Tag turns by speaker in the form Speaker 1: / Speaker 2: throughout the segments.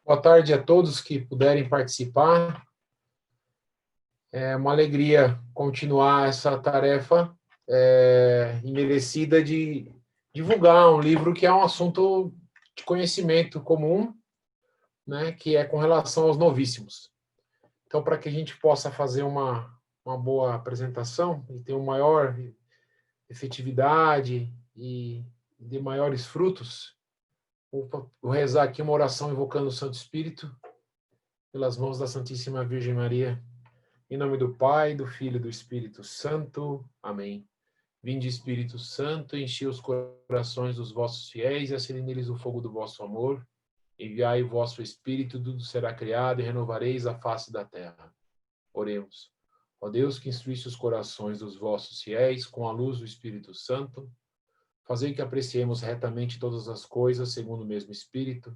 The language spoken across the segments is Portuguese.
Speaker 1: Boa tarde a todos que puderem participar. É uma alegria continuar essa tarefa imerecida de divulgar um livro que é um assunto de conhecimento comum, né, que é com relação aos novíssimos. Então, para que a gente possa fazer uma boa apresentação e ter uma maior efetividade e de maiores frutos, vou rezar aqui uma oração invocando o Santo Espírito pelas mãos da Santíssima Virgem Maria. Em nome do Pai, do Filho e do Espírito Santo. Amém. Vinde, Espírito Santo, enchi os corações dos vossos fiéis e acendei neles o fogo do vosso amor. Enviai o vosso Espírito, tudo será criado e renovareis a face da terra. Oremos. Ó Deus, que instruísse os corações dos vossos fiéis com a luz do Espírito Santo, fazei que apreciemos retamente todas as coisas segundo o mesmo Espírito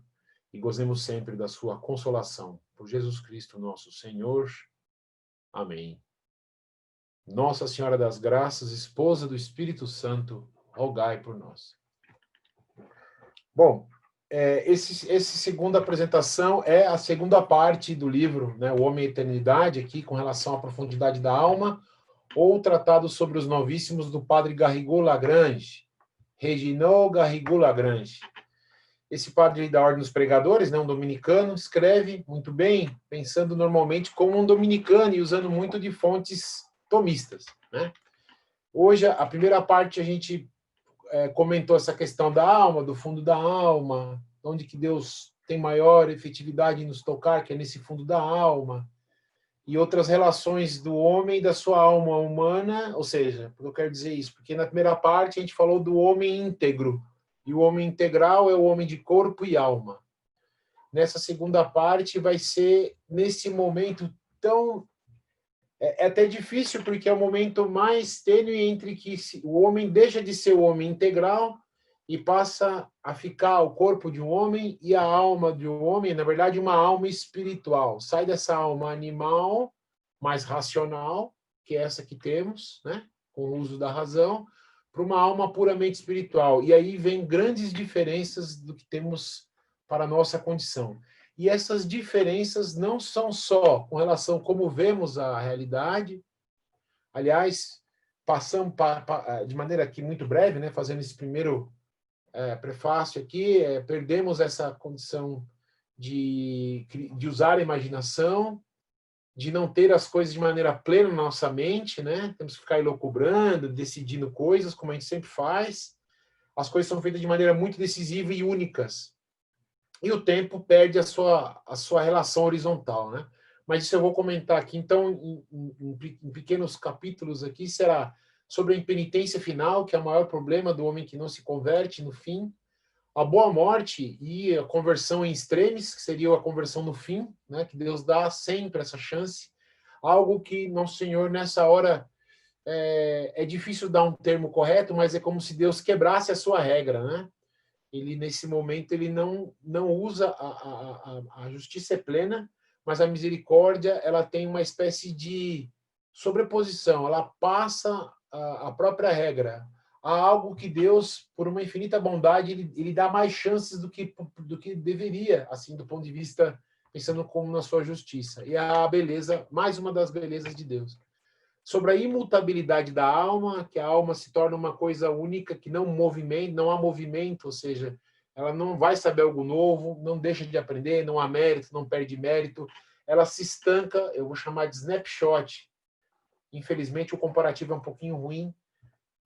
Speaker 1: e gozemos sempre da sua consolação. Por Jesus Cristo, nosso Senhor. Amém. Nossa Senhora das Graças, esposa do Espírito Santo, rogai por nós. Bom, essa segunda apresentação é a segunda parte do livro, né, O Homem e a Eternidade, aqui com relação à profundidade da alma, ou tratado sobre os novíssimos do padre Garrigou Lagrange, Reginald Garrigou Lagrange. Esse padre da Ordem dos Pregadores, né, um dominicano, escreve muito bem, pensando normalmente como um dominicano e usando muito de fontes tomistas, né? Hoje, a primeira parte, a gente comentou essa questão da alma, do fundo da alma, onde que Deus tem maior efetividade em nos tocar, que é nesse fundo da alma, e outras relações do homem e da sua alma humana, ou seja, eu quero dizer isso, porque na primeira parte a gente falou do homem íntegro, e o homem integral é o homem de corpo e alma. Nessa segunda parte vai ser nesse momento tão... É até difícil, porque é o momento mais tênue entre que o homem deixa de ser o homem integral e passa a ficar o corpo de um homem e a alma de um homem, na verdade, uma alma espiritual. Sai dessa alma animal, mais racional, que é essa que temos, né, com o uso da razão, para uma alma puramente espiritual. E aí vem grandes diferenças do que temos para a nossa condição. E essas diferenças não são só com relação a como vemos a realidade. Aliás, passamos de maneira aqui muito breve, né, fazendo esse primeiro prefácio aqui, perdemos essa condição de usar a imaginação, de não ter as coisas de maneira plena na nossa mente, né? Temos que ficar elucubrando, decidindo coisas, como a gente sempre faz. As coisas são feitas de maneira muito decisiva e únicas. E o tempo perde a sua relação horizontal, né? Mas isso eu vou comentar aqui. Então, em pequenos capítulos aqui, será sobre a impenitência final, que é o maior problema do homem que não se converte no fim, a boa morte e a conversão em extremis, que seria a conversão no fim, né? Que Deus dá sempre essa chance, algo que Nosso Senhor, nessa hora, é difícil dar um termo correto, mas é como se Deus quebrasse a sua regra, né? Ele, nesse momento, ele não usa a justiça é plena, mas a misericórdia, ela tem uma espécie de sobreposição, ela passa a própria regra. Há algo que Deus, por uma infinita bondade, ele dá mais chances do que deveria, assim, do ponto de vista, pensando como na sua justiça. E a beleza, mais uma das belezas de Deus. Sobre a imutabilidade da alma, que a alma se torna uma coisa única, que não há movimento, ou seja, ela não vai saber algo novo, não deixa de aprender, não há mérito, não perde mérito, ela se estanca, eu vou chamar de snapshot. Infelizmente, o comparativo é um pouquinho ruim,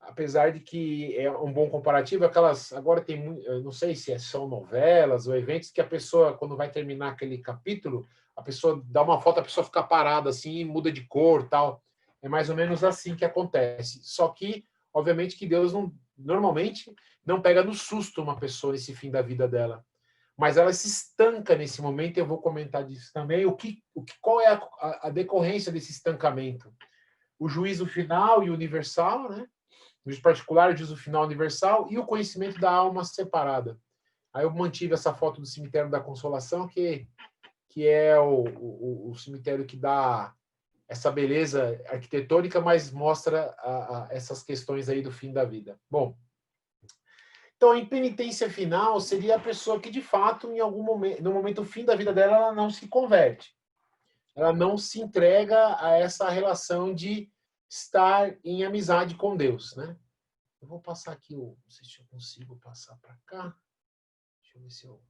Speaker 1: apesar de que é um bom comparativo, agora tem, eu não sei se são novelas ou eventos que a pessoa, quando vai terminar aquele capítulo, a pessoa dá uma foto, a pessoa fica parada assim, muda de cor, tal. É mais ou menos assim que acontece. Só que, obviamente, que Deus normalmente não pega no susto uma pessoa nesse fim da vida dela. Mas ela se estanca nesse momento, eu vou comentar disso também. Qual é a decorrência desse estancamento? O juízo final e universal, né? O juízo particular, o juízo final universal e o conhecimento da alma separada. Aí eu mantive essa foto do cemitério da Consolação, que é o cemitério que dá essa beleza arquitetônica, mas mostra essas questões aí do fim da vida. Bom, Então, a impenitência final seria a pessoa que, de fato, em algum momento, no momento fim da vida dela, ela não se converte. Ela não se entrega a essa relação de estar em amizade com Deus, né? Eu vou passar aqui, não sei se eu consigo passar para cá. Deixa eu ver se eu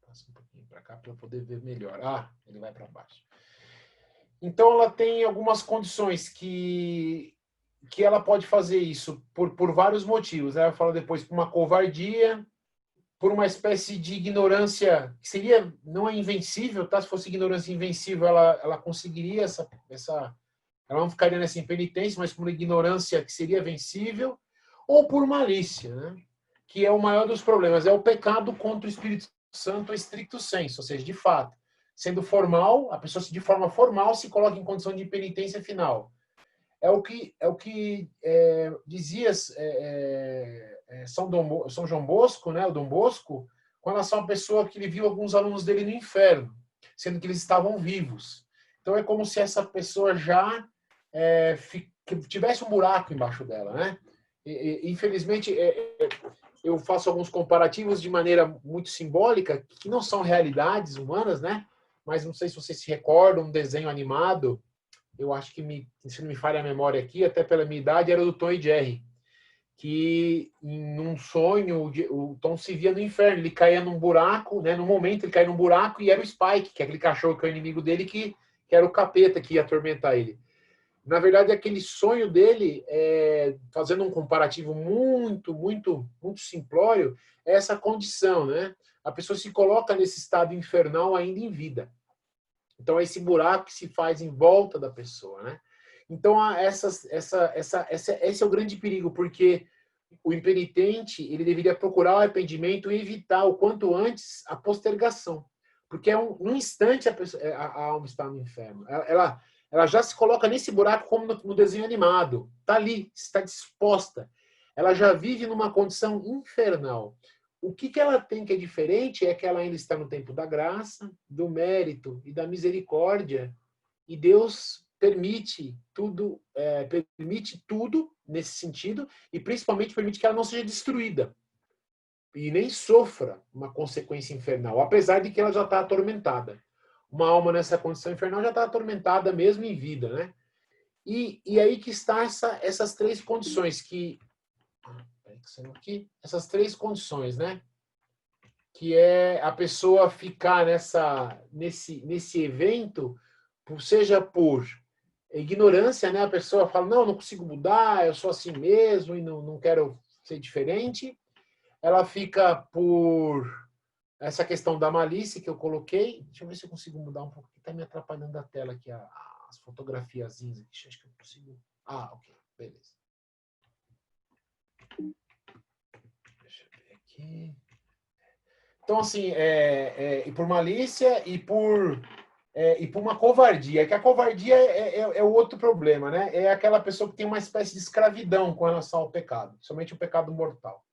Speaker 1: passo um pouquinho para cá para eu poder ver melhor. Ah, ele vai para baixo. Então, ela tem algumas condições que ela pode fazer isso por vários motivos. Ela fala depois por uma covardia, por uma espécie de ignorância que seria, não é invencível, tá? Se fosse ignorância invencível, ela conseguiria ela não ficaria nessa impenitência, mas por uma ignorância que seria vencível, ou por malícia, né? Que é o maior dos problemas, é o pecado contra o Espírito Santo estricto sensu, ou seja, de fato, sendo formal, a pessoa de forma formal se coloca em condição de penitência final. É o que dizia São João Bosco, né, o Dom Bosco, com relação à pessoa que ele viu alguns alunos dele no inferno, sendo que eles estavam vivos. Então é como se essa pessoa já tivesse um buraco embaixo dela, né? Infelizmente, eu faço alguns comparativos de maneira muito simbólica, que não são realidades humanas, né? Mas não sei se vocês se recordam, um desenho animado, eu acho que, se não me falha a memória aqui, até pela minha idade, era do Tom e Jerry, que em um sonho o Tom se via no inferno, ele caía num buraco, né? No momento ele caía num buraco e era o Spike, que é aquele cachorro que é o inimigo dele, que era o capeta que ia atormentar ele. Na verdade, aquele sonho dele, fazendo um comparativo muito, muito, muito simplório, é essa condição, né? A pessoa se coloca nesse estado infernal ainda em vida. Então, é esse buraco que se faz em volta da pessoa, né? Então, esse é o grande perigo, porque o impenitente ele deveria procurar o arrependimento e evitar o quanto antes a postergação. Porque num instante a alma está no inferno. Ela já se coloca nesse buraco como no desenho animado. Está ali, está disposta. Ela já vive numa condição infernal. O que ela tem que é diferente é que ela ainda está no tempo da graça, do mérito e da misericórdia. E Deus permite tudo nesse sentido, e principalmente permite que ela não seja destruída e nem sofra uma consequência infernal, apesar de que ela já está atormentada. Uma alma nessa condição infernal já está atormentada mesmo em vida, né? E aí que está essas três condições essas três condições, né? Que é a pessoa ficar nesse evento, seja por ignorância, né? A pessoa fala, não consigo mudar, eu sou assim mesmo e não quero ser diferente. Ela fica por essa questão da malícia que eu coloquei. Deixa eu ver se eu consigo mudar um pouco, que está me atrapalhando a tela aqui, as fotografiazinhas aqui. Acho que eu consigo. Ok, beleza. Deixa eu ver aqui. Então, assim, e por malícia e por uma covardia, que a covardia é o outro problema, né? É aquela pessoa que tem uma espécie de escravidão com relação ao pecado, somente o pecado mortal.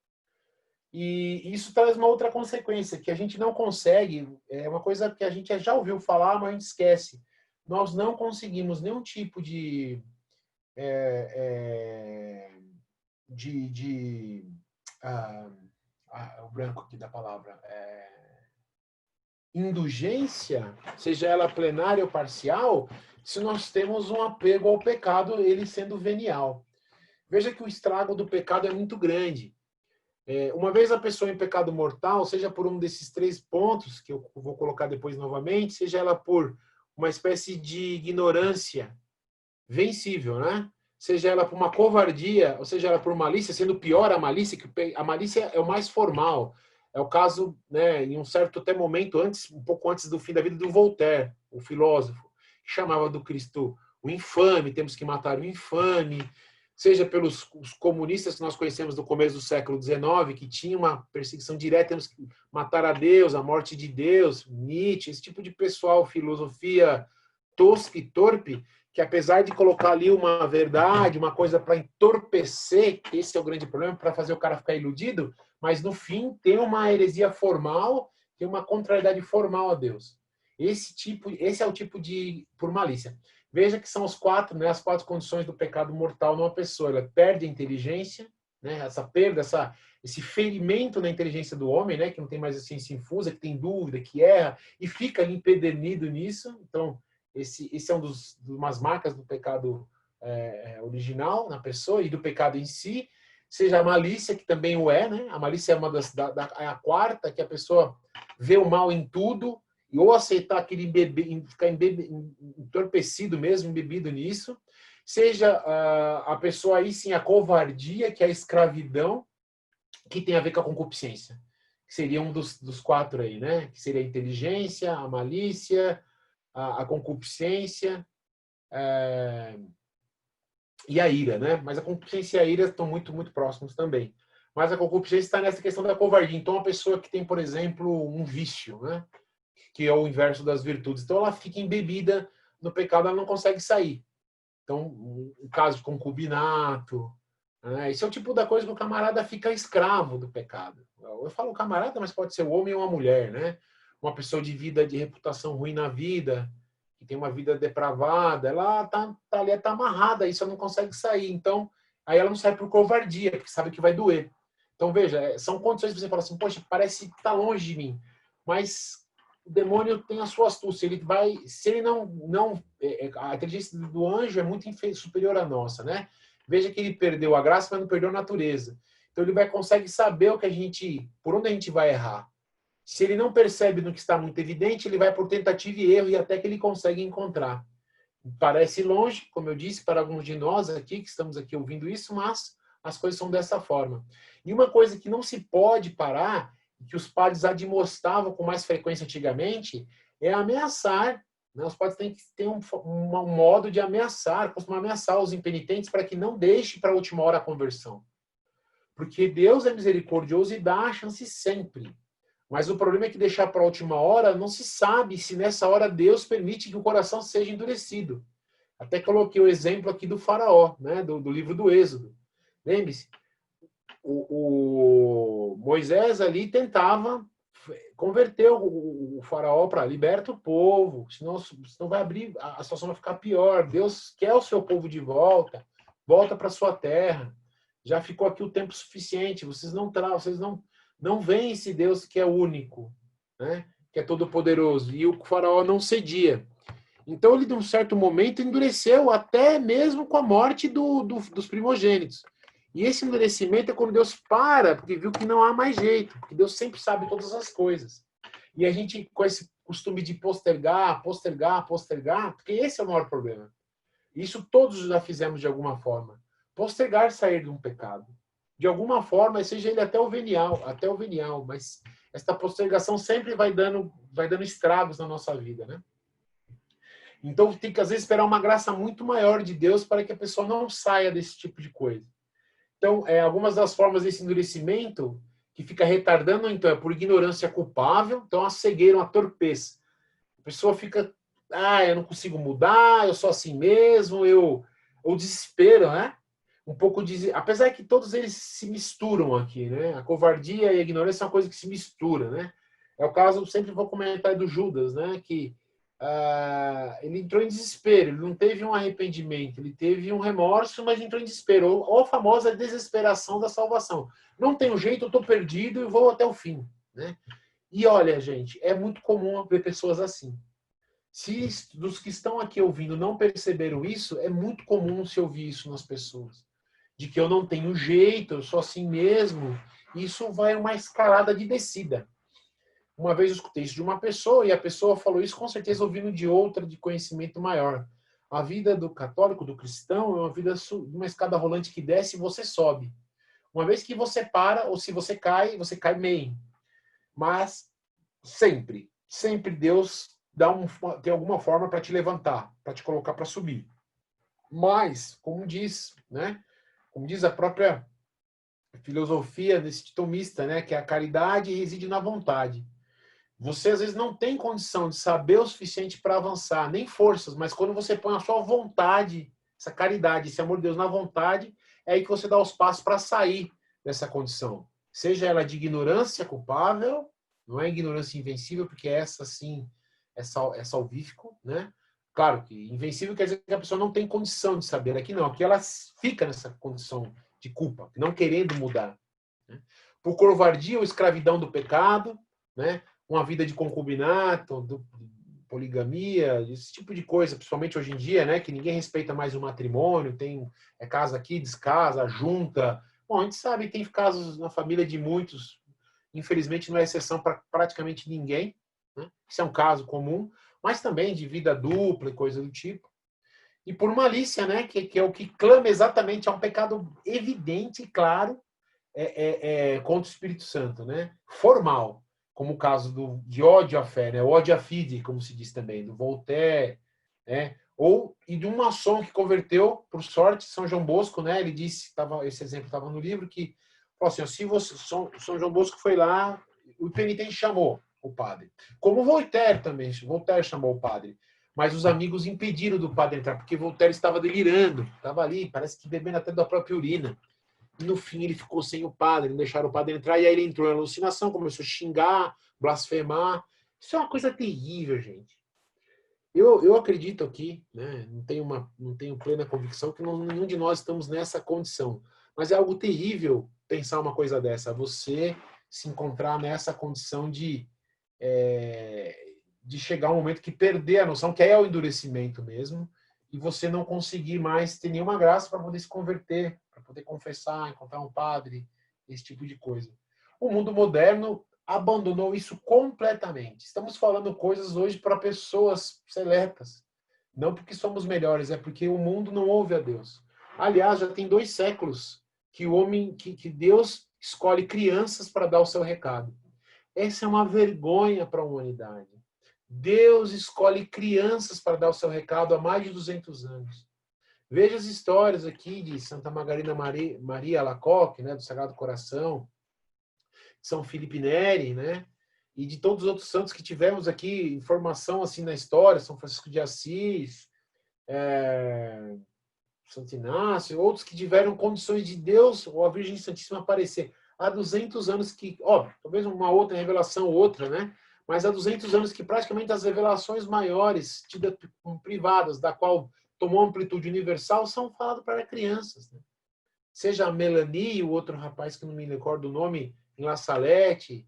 Speaker 1: E isso traz uma outra consequência, que a gente não consegue, é uma coisa que a gente já ouviu falar, mas a gente esquece. Nós não conseguimos nenhum tipo de o branco aqui da palavra, indulgência, seja ela plenária ou parcial, se nós temos um apego ao pecado, ele sendo venial. Veja que o estrago do pecado é muito grande. Uma vez a pessoa em pecado mortal, seja por um desses três pontos, que eu vou colocar depois novamente, seja ela por uma espécie de ignorância vencível, né? Seja ela por uma covardia, ou seja ela por malícia, sendo pior a malícia, que a malícia é o mais formal. É o caso, né, em um certo até momento, um pouco antes do fim da vida, do Voltaire, o filósofo, que chamava do Cristo o infame, temos que matar o infame, seja pelos os comunistas que nós conhecemos do começo do século XIX, que tinham uma perseguição direta, temos que matar a Deus, a morte de Deus, Nietzsche, esse tipo de pessoal, filosofia tosca e torpe, que apesar de colocar ali uma verdade, uma coisa para entorpecer, esse é o grande problema, para fazer o cara ficar iludido, mas no fim tem uma heresia formal, tem uma contrariedade formal a Deus. Esse é o tipo de por malícia. Veja que são as quatro condições do pecado mortal numa pessoa. Ela perde a inteligência, né? Essa perda, esse ferimento na inteligência do homem, né? Que não tem mais a ciência infusa, que tem dúvida, que erra e fica ali empedernido nisso. Então, esse é umas marcas do pecado original na pessoa e do pecado em si. Seja a malícia, que também o é, né? A malícia é uma é a quarta, que a pessoa vê o mal em tudo, e ou aceitar aquele ficar entorpecido mesmo, embebido nisso. Seja a pessoa aí sim a covardia, que é a escravidão, que tem a ver com a concupiscência, que seria um dos quatro aí, né? Que seria a inteligência, a malícia, a concupiscência e a ira, né? Mas a concupiscência e a ira estão muito, muito próximos também. Mas a concupiscência está nessa questão da covardia. Então, uma pessoa que tem, por exemplo, um vício, né? Que é o inverso das virtudes. Então, ela fica embebida no pecado, ela não consegue sair. Então, um caso de concubinato, né? Esse é o tipo da coisa que o camarada fica escravo do pecado. Eu falo camarada, mas pode ser um homem ou uma mulher, né? Uma pessoa de vida, de reputação ruim na vida, que tem uma vida depravada, ela ali, tá amarrada a isso, ela não consegue sair. Então, aí ela não sai por covardia, porque sabe que vai doer. Então, veja, são condições que você fala assim, poxa, parece que está longe de mim, mas o demônio tem a sua astúcia. Ele vai, se ele não a inteligência do anjo é muito superior à nossa, né? Veja que ele perdeu a graça, mas não perdeu a natureza. Então ele consegue saber por onde a gente vai errar. Se ele não percebe no que está muito evidente, ele vai por tentativa e erro e até que ele consegue encontrar. Parece longe, como eu disse, para alguns de nós aqui, que estamos aqui ouvindo isso, mas as coisas são dessa forma. E uma coisa que não se pode parar, que os padres admoestavam com mais frequência antigamente, é ameaçar. Né? Os padres têm que ter um modo de ameaçar, costumam ameaçar os impenitentes para que não deixe para a última hora a conversão. Porque Deus é misericordioso e dá a chance sempre. Mas o problema é que deixar para a última hora, não se sabe se nessa hora Deus permite que o coração seja endurecido. Até coloquei o exemplo aqui do faraó, né, do livro do Êxodo. Lembre-se, o Moisés ali tentava converter o faraó para libertar o povo, senão vai abrir, a situação vai ficar pior. Deus quer o seu povo de volta, volta para sua terra. Já ficou aqui o tempo suficiente, vocês não veem esse Deus que é único, né? Que é todo poderoso. E o faraó não cedia. Então ele, de um certo momento, endureceu até mesmo com a morte dos primogênitos. E esse endurecimento é quando Deus para, porque viu que não há mais jeito, porque Deus sempre sabe todas as coisas. E a gente, com esse costume de postergar, porque esse é o maior problema. Isso todos já fizemos de alguma forma. Postergar sair de um pecado. De alguma forma, seja ele até o venial, mas esta postergação sempre vai dando estragos na nossa vida, né? Então, tem que, às vezes, esperar uma graça muito maior de Deus para que a pessoa não saia desse tipo de coisa. Então, algumas das formas desse endurecimento que fica retardando, então, é por ignorância culpável, então a cegueira, uma torpeza. A pessoa fica, eu não consigo mudar, eu sou assim mesmo, o desespero, né? Um pouco de, apesar que todos eles se misturam aqui, né? A covardia e a ignorância é uma coisa que se mistura, né? É o caso, sempre vou comentar do Judas, né? Que ele entrou em desespero, ele não teve um arrependimento, ele teve um remorso, mas entrou em desespero, ou a famosa desesperação da salvação. Não tenho jeito, eu estou perdido e vou até o fim, né? E olha, gente, é muito comum ver pessoas assim. Se dos que estão aqui ouvindo não perceberam isso, é muito comum se ouvir isso nas pessoas. De que eu não tenho jeito, eu sou assim mesmo. Isso vai uma escalada de descida. Uma vez eu escutei isso de uma pessoa e a pessoa falou isso com certeza ouvindo de outra de conhecimento maior. A vida do católico, do cristão, é uma vida de uma escada rolante que desce e você sobe. Uma vez que você para, ou se você cai meio. Mas sempre Deus tem alguma forma para te levantar, para te colocar para subir. Mas, como diz a própria filosofia desse tomista, né, que a caridade reside na vontade. Você, às vezes, não tem condição de saber o suficiente para avançar, nem forças, mas quando você põe a sua vontade, essa caridade, esse amor de Deus na vontade, é aí que você dá os passos para sair dessa condição. Seja ela de ignorância culpável, não é ignorância invencível, porque essa, sim, é salvífico, né? Claro que invencível quer dizer que a pessoa não tem condição de saber. Aqui não, aqui ela fica nessa condição de culpa, não querendo mudar. Né? Por covardia ou escravidão do pecado, né? Uma vida de concubinato, poligamia, esse tipo de coisa, principalmente hoje em dia, né? Que ninguém respeita mais o matrimônio, tem casa aqui, descasa, junta. Bom, a gente sabe, tem casos na família de muitos, infelizmente não é exceção para praticamente ninguém, né? Isso é um caso comum, mas também de vida dupla e coisa do tipo. E por malícia, né? Que é o que clama exatamente, é um pecado evidente e claro contra o Espírito Santo, né? Formal, como o caso de ódio à fé, né? Ódio à fide, como se diz também, do Voltaire, né? E de um maçom que converteu, por sorte, São João Bosco, né? Ele disse, esse exemplo estava no livro, que falou assim, se você, São João Bosco foi lá, o penitente chamou o padre. Como Voltaire também, Voltaire chamou o padre. Mas os amigos impediram do padre entrar, porque Voltaire estava delirando, estava ali, parece que bebendo até da própria urina. E no fim ele ficou sem o padre, não deixaram o padre entrar, e aí ele entrou em alucinação, começou a xingar, blasfemar. Isso é uma coisa terrível, gente. Eu acredito aqui, né, não tenho plena convicção que nenhum de nós estamos nessa condição. Mas é algo terrível pensar uma coisa dessa, você se encontrar nessa condição de chegar um momento que perder a noção, que é o endurecimento mesmo, e você não conseguir mais ter nenhuma graça para poder se converter, para poder confessar, encontrar um padre, esse tipo de coisa. O mundo moderno abandonou isso completamente. Estamos falando coisas hoje para pessoas seletas. Não porque somos melhores, é porque o mundo não ouve a Deus. Aliás, já tem 2 séculos que Deus escolhe crianças para dar o seu recado. Essa é uma vergonha para a humanidade. Deus escolhe crianças para dar o seu recado há mais de 200 anos. Veja as histórias aqui de Santa Margarida Maria Alacoque, né, do Sagrado Coração, São Felipe Neri, né, e de todos os outros santos que tivemos aqui informação assim na história, São Francisco de Assis, Santo Inácio, outros que tiveram condições de Deus ou a Virgem Santíssima aparecer. Há 200 anos que, talvez uma outra revelação, outra, né? Mas há 200 anos que praticamente as revelações maiores, tidas como privadas, da qual tomou amplitude universal, são faladas para crianças. Né? Seja a Melanie, o outro rapaz que não me recordo o nome, em La Salette,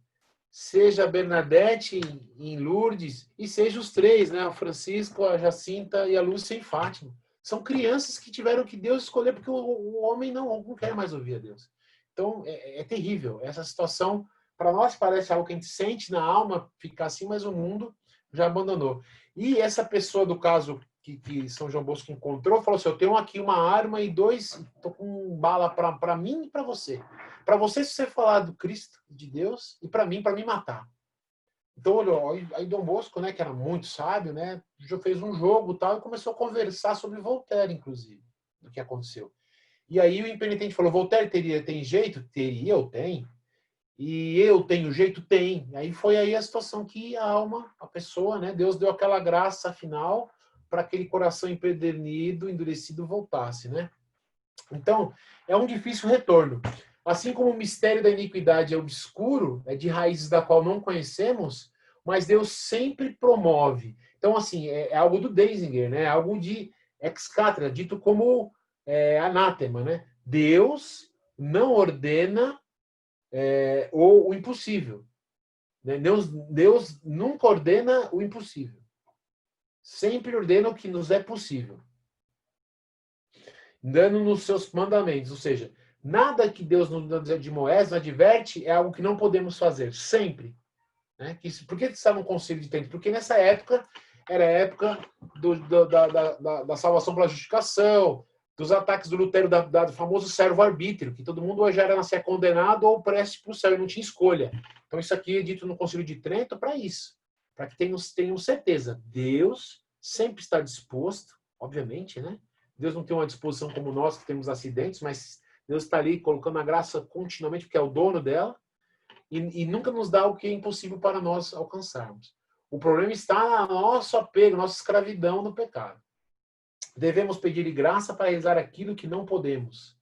Speaker 1: seja a Bernadette em Lourdes, e seja os 3, né? O Francisco, a Jacinta e a Lúcia em Fátima. São crianças que tiveram que Deus escolher, porque o homem não quer mais ouvir a Deus. Então, é terrível. Essa situação, para nós, parece algo que a gente sente na alma, ficar assim, mas o mundo já abandonou. E essa pessoa do caso que São João Bosco encontrou, falou assim, eu tenho aqui uma arma e 2, estou com bala para mim e para você. Para você, se você falar do Cristo, de Deus, e para mim matar. Então, olha, aí Dom Bosco, né, que era muito sábio, né, já fez um jogo tal, e começou a conversar sobre Voltaire, inclusive, do que aconteceu. E aí o impenitente falou, Voltaire tem jeito? Teria, eu tenho. E eu tenho jeito? Tem. Aí foi aí a situação que a alma, a pessoa, né, Deus deu aquela graça final para aquele coração empedernido, endurecido, voltasse, né? Então, é um difícil retorno. Assim como o mistério da iniquidade é obscuro, é de raízes da qual não conhecemos, mas Deus sempre promove. Então, assim, é algo do Denzinger, né? É algo de ex cathedra, dito como anátema, né? Deus não ordena o impossível. Né? Deus nunca ordena o impossível. Sempre ordena o que nos é possível. Dando nos seus mandamentos. Ou seja, nada que Deus nos admoeste, nos adverte, é algo que não podemos fazer. Sempre. Né? Por que está no Concílio de Trento? Porque nessa época era a época da salvação pela justificação, dos ataques do Lutero, do famoso servo-arbítrio, que todo mundo hoje era nascer condenado ou prestes para o céu, e não tinha escolha. Então isso aqui é dito no Concílio de Trento para isso. Para que tenham certeza. Deus sempre está disposto, obviamente, né? Deus não tem uma disposição como nós, que temos acidentes, mas Deus está ali colocando a graça continuamente, porque é o dono dela, e nunca nos dá o que é impossível para nós alcançarmos. O problema está no nosso apego, nossa escravidão no pecado. Devemos pedir graça para realizar aquilo que não podemos.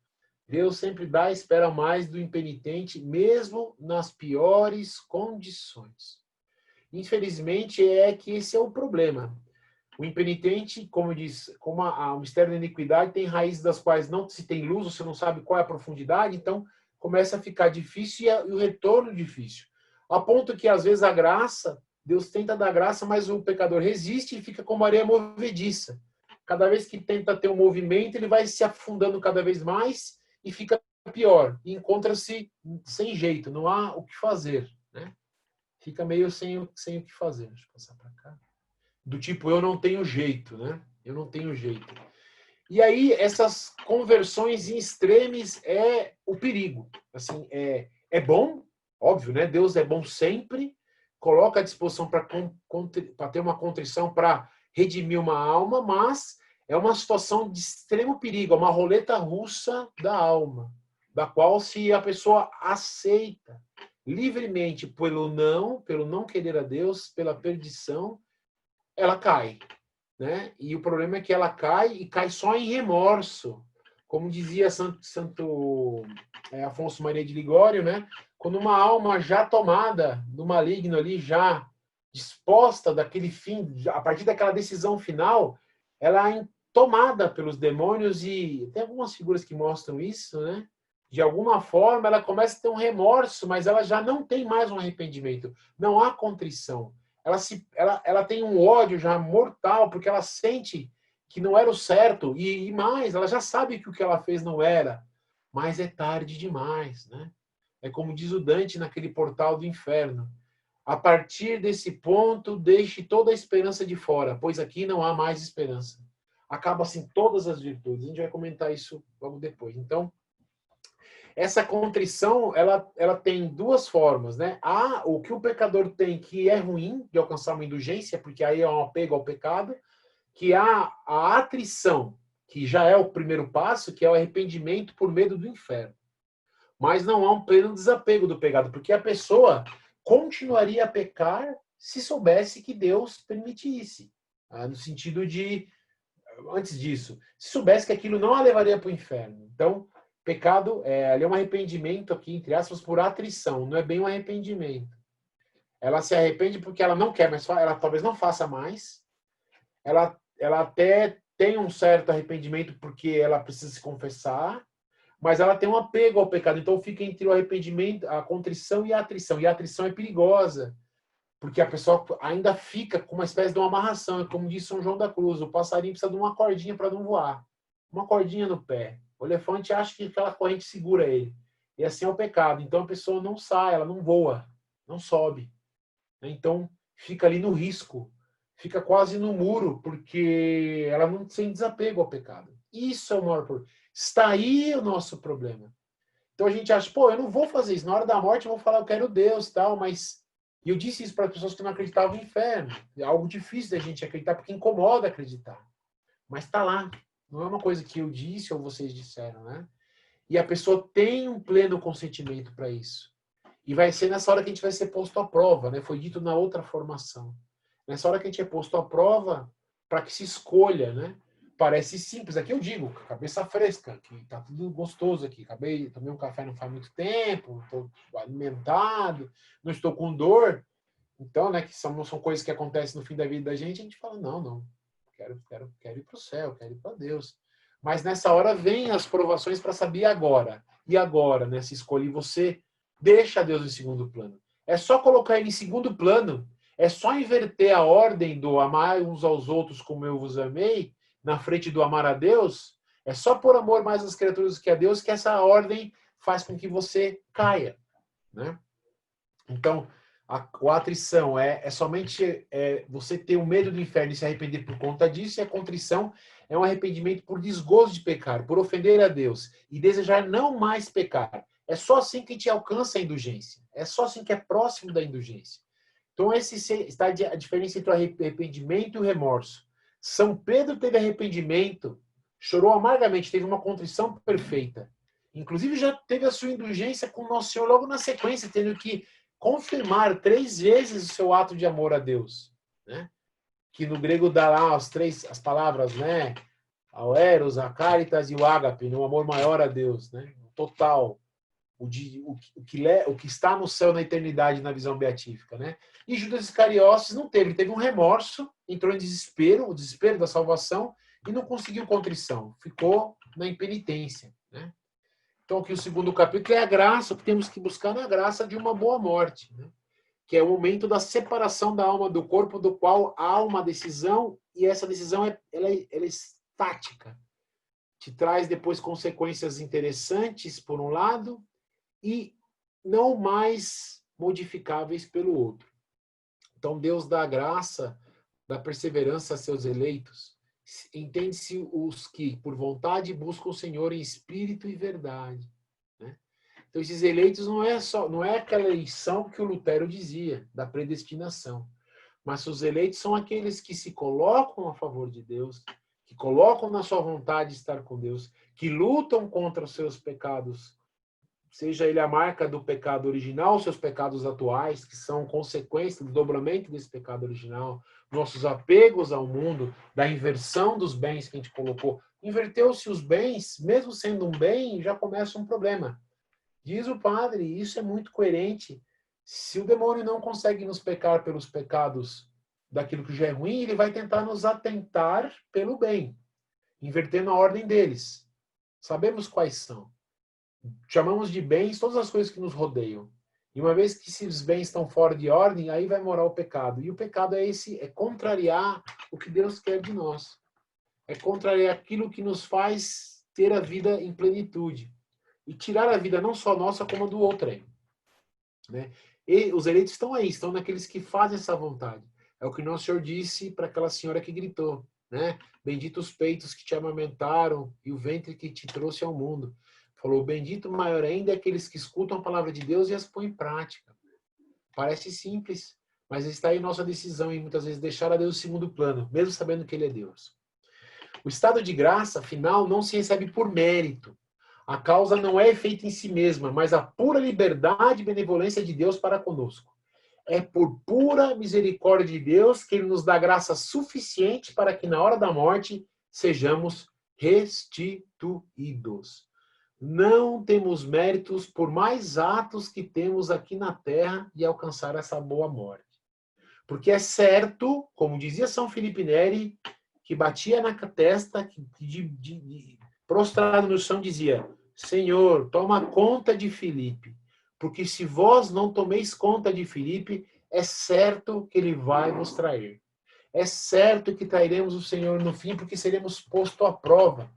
Speaker 1: Deus sempre dá e espera mais do impenitente, mesmo nas piores condições. Infelizmente, é que esse é o problema. O impenitente, como diz, como o mistério da iniquidade tem raízes das quais não se tem luz, você não sabe qual é a profundidade, então começa a ficar difícil e o retorno difícil. A ponto que, às vezes, a graça, Deus tenta dar graça, mas o pecador resiste e fica como areia movediça. Cada vez que tenta ter um movimento, ele vai se afundando cada vez mais e fica pior. E encontra-se sem jeito, não há o que fazer, né? Fica meio sem o que fazer. Deixa eu passar para cá. Do tipo, eu não tenho jeito, né? Eu não tenho jeito. E aí, essas conversões em extremes é o perigo. Assim, é bom, óbvio, né? Deus é bom sempre, coloca à disposição para ter uma contrição, para redimir uma alma, mas é uma situação de extremo perigo, é uma roleta russa da alma, da qual, se a pessoa aceita livremente pelo não querer a Deus, pela perdição, ela cai, né? E o problema é que ela cai e cai só em remorso. Como dizia Santo Afonso Maria de Ligório, né? Quando uma alma já tomada do maligno ali, já disposta daquele fim, a partir daquela decisão final, ela é tomada pelos demônios, e tem algumas figuras que mostram isso, né? De alguma forma, ela começa a ter um remorso, mas ela já não tem mais um arrependimento. Não há contrição. Ela tem um ódio já mortal, porque ela sente que não era o certo, e mais, ela já sabe que o que ela fez não era, mas é tarde demais, né? É como diz o Dante naquele Portal do Inferno: a partir desse ponto, deixe toda a esperança de fora, pois aqui não há mais esperança. Acaba assim todas as virtudes. A gente vai comentar isso logo depois. Então, essa contrição, ela tem duas formas, né? Há o que o pecador tem, que é ruim, de alcançar uma indulgência, porque aí é um apego ao pecado, que há a atrição, que já é o primeiro passo, que é o arrependimento por medo do inferno. Mas não há um pleno desapego do pecado, porque a pessoa continuaria a pecar se soubesse que Deus permitisse. No sentido de, antes disso, se soubesse que aquilo não a levaria para o inferno. Então, pecado ali é um arrependimento aqui, entre aspas, por atrição, não é bem um arrependimento. Ela se arrepende porque ela não quer, mas ela talvez não faça mais. Ela até tem um certo arrependimento porque ela precisa se confessar, mas ela tem um apego ao pecado. Então fica entre o arrependimento, a contrição e a atrição. E a atrição é perigosa, porque a pessoa ainda fica com uma espécie de uma amarração. Como diz São João da Cruz, o passarinho precisa de uma cordinha para não voar. Uma cordinha no pé. O elefante acha que aquela corrente segura ele. E assim é o pecado. Então a pessoa não sai, ela não voa, não sobe. Então fica ali no risco, fica quase no muro, porque ela não tem desapego ao pecado. Isso é o maior problema. Está aí o nosso problema. Então a gente acha, pô, eu não vou fazer isso. Na hora da morte eu vou falar, eu quero Deus, tal, mas... E eu disse isso para pessoas que não acreditavam no inferno. É algo difícil da gente acreditar, porque incomoda acreditar. Mas está lá. Não é uma coisa que eu disse ou vocês disseram, né? E a pessoa tem um pleno consentimento para isso. E vai ser nessa hora que a gente vai ser posto à prova, né? Foi dito na outra formação. Nessa hora que a gente é posto à prova, para que se escolha, né? Parece simples. Aqui eu digo, cabeça fresca, que tá tudo gostoso aqui. Tomei um café não faz muito tempo, estou alimentado, não estou com dor. Então, né, que são coisas que acontecem no fim da vida da gente, a gente fala, não, quero ir para o céu, quero ir para Deus. Mas nessa hora vem as provações para saber agora. E agora, nessa escolha, e você deixa Deus em segundo plano. É só colocar ele em segundo plano, é só inverter a ordem do amar uns aos outros como eu vos amei, na frente do amar a Deus. É só por amor mais às criaturas que a Deus que essa ordem faz com que você caia, né? Então, a atrição é somente você ter o medo do inferno e se arrepender por conta disso, e a contrição é um arrependimento por desgosto de pecar, por ofender a Deus e desejar não mais pecar. É só assim que a gente alcança a indulgência. É só assim que é próximo da indulgência. Então, esse está a diferença entre o arrependimento e o remorso. São Pedro teve arrependimento, chorou amargamente, teve uma contrição perfeita. Inclusive, já teve a sua indulgência com Nosso Senhor logo na sequência, tendo que confirmar 3 vezes o seu ato de amor a Deus, né? Que no grego dá lá as palavras, né? Ao eros, a caritas e o ágape, um amor maior a Deus, né? Total. o que está no céu na eternidade na visão beatífica, né? E Judas Iscariotes não teve, ele teve um remorso, entrou em desespero, o desespero da salvação, e não conseguiu contrição, ficou na impenitência, né? Então aqui o segundo capítulo é a graça, o que temos que buscar na graça de uma boa morte, né? Que é o momento da separação da alma do corpo, do qual há uma decisão, e essa decisão ela é estática, te traz depois consequências interessantes, por um lado, e não mais modificáveis pelo outro. Então, Deus dá a graça da perseverança a seus eleitos. Entende-se os que, por vontade, buscam o Senhor em espírito e verdade. Né? Então, esses eleitos não é aquela eleição que o Lutero dizia, da predestinação. Mas os eleitos são aqueles que se colocam a favor de Deus, que colocam na sua vontade estar com Deus, que lutam contra os seus pecados, seja ele a marca do pecado original, seus pecados atuais, que são consequência do dobramento desse pecado original, nossos apegos ao mundo, da inversão dos bens que a gente colocou. Inverteu-se os bens, mesmo sendo um bem, já começa um problema. Diz o padre, e isso é muito coerente. Se o demônio não consegue nos pecar pelos pecados daquilo que já é ruim, ele vai tentar nos atentar pelo bem, invertendo a ordem deles. Sabemos quais são. Chamamos de bens todas as coisas que nos rodeiam. E uma vez que esses bens estão fora de ordem, aí vai morar o pecado. E o pecado é contrariar o que Deus quer de nós. É contrariar aquilo que nos faz ter a vida em plenitude. E tirar a vida não só nossa, como a do outro. Né? E os eleitos estão aí, estão naqueles que fazem essa vontade. É o que Nosso Senhor disse para aquela senhora que gritou, né? Bendito os peitos que te amamentaram e o ventre que te trouxe ao mundo. Falou, bendito maior ainda é aqueles que escutam a palavra de Deus e as põem em prática. Parece simples, mas está aí nossa decisão em muitas vezes deixar a Deus em segundo plano, mesmo sabendo que Ele é Deus. O estado de graça, afinal, não se recebe por mérito. A causa não é feita em si mesma, mas a pura liberdade e benevolência de Deus para conosco. É por pura misericórdia de Deus que Ele nos dá graça suficiente para que na hora da morte sejamos restituídos. Não temos méritos por mais atos que temos aqui na terra de alcançar essa boa morte. Porque é certo, como dizia São Felipe Neri, que batia na testa, prostrado no chão, dizia, Senhor, toma conta de Felipe, porque se vós não tomeis conta de Felipe, é certo que ele vai nos trair. É certo que trairemos o Senhor no fim, porque seremos postos à prova.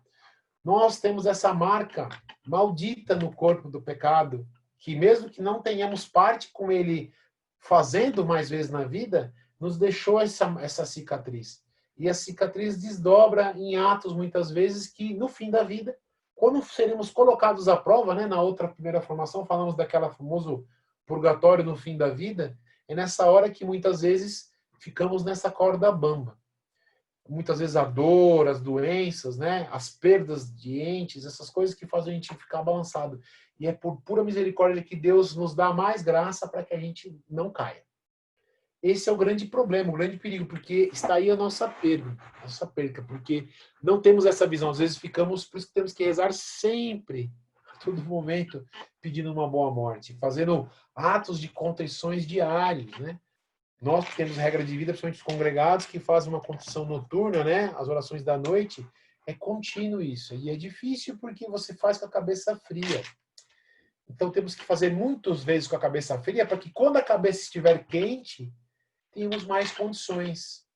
Speaker 1: Nós temos essa marca maldita no corpo do pecado, que mesmo que não tenhamos parte com ele fazendo mais vezes na vida, nos deixou essa cicatriz. E a cicatriz desdobra em atos, muitas vezes, que no fim da vida, quando seremos colocados à prova, né, na outra primeira formação, falamos daquela famoso purgatório no fim da vida, é nessa hora que muitas vezes ficamos nessa corda bamba. Muitas vezes a dor, as doenças, né, as perdas de entes, essas coisas que fazem a gente ficar balançado. E é por pura misericórdia que Deus nos dá mais graça para que a gente não caia. Esse é o grande problema, o grande perigo, porque está aí a nossa perca, porque não temos essa visão. Às vezes ficamos, por isso que temos que rezar sempre, a todo momento, pedindo uma boa morte, fazendo atos de contrições diários, né? Nós que temos regra de vida, principalmente os congregados, que fazem uma contrição noturna, né? As orações da noite, é contínuo isso. E é difícil porque você faz com a cabeça fria. Então temos que fazer muitas vezes com a cabeça fria, para que quando a cabeça estiver quente, tenhamos mais condições.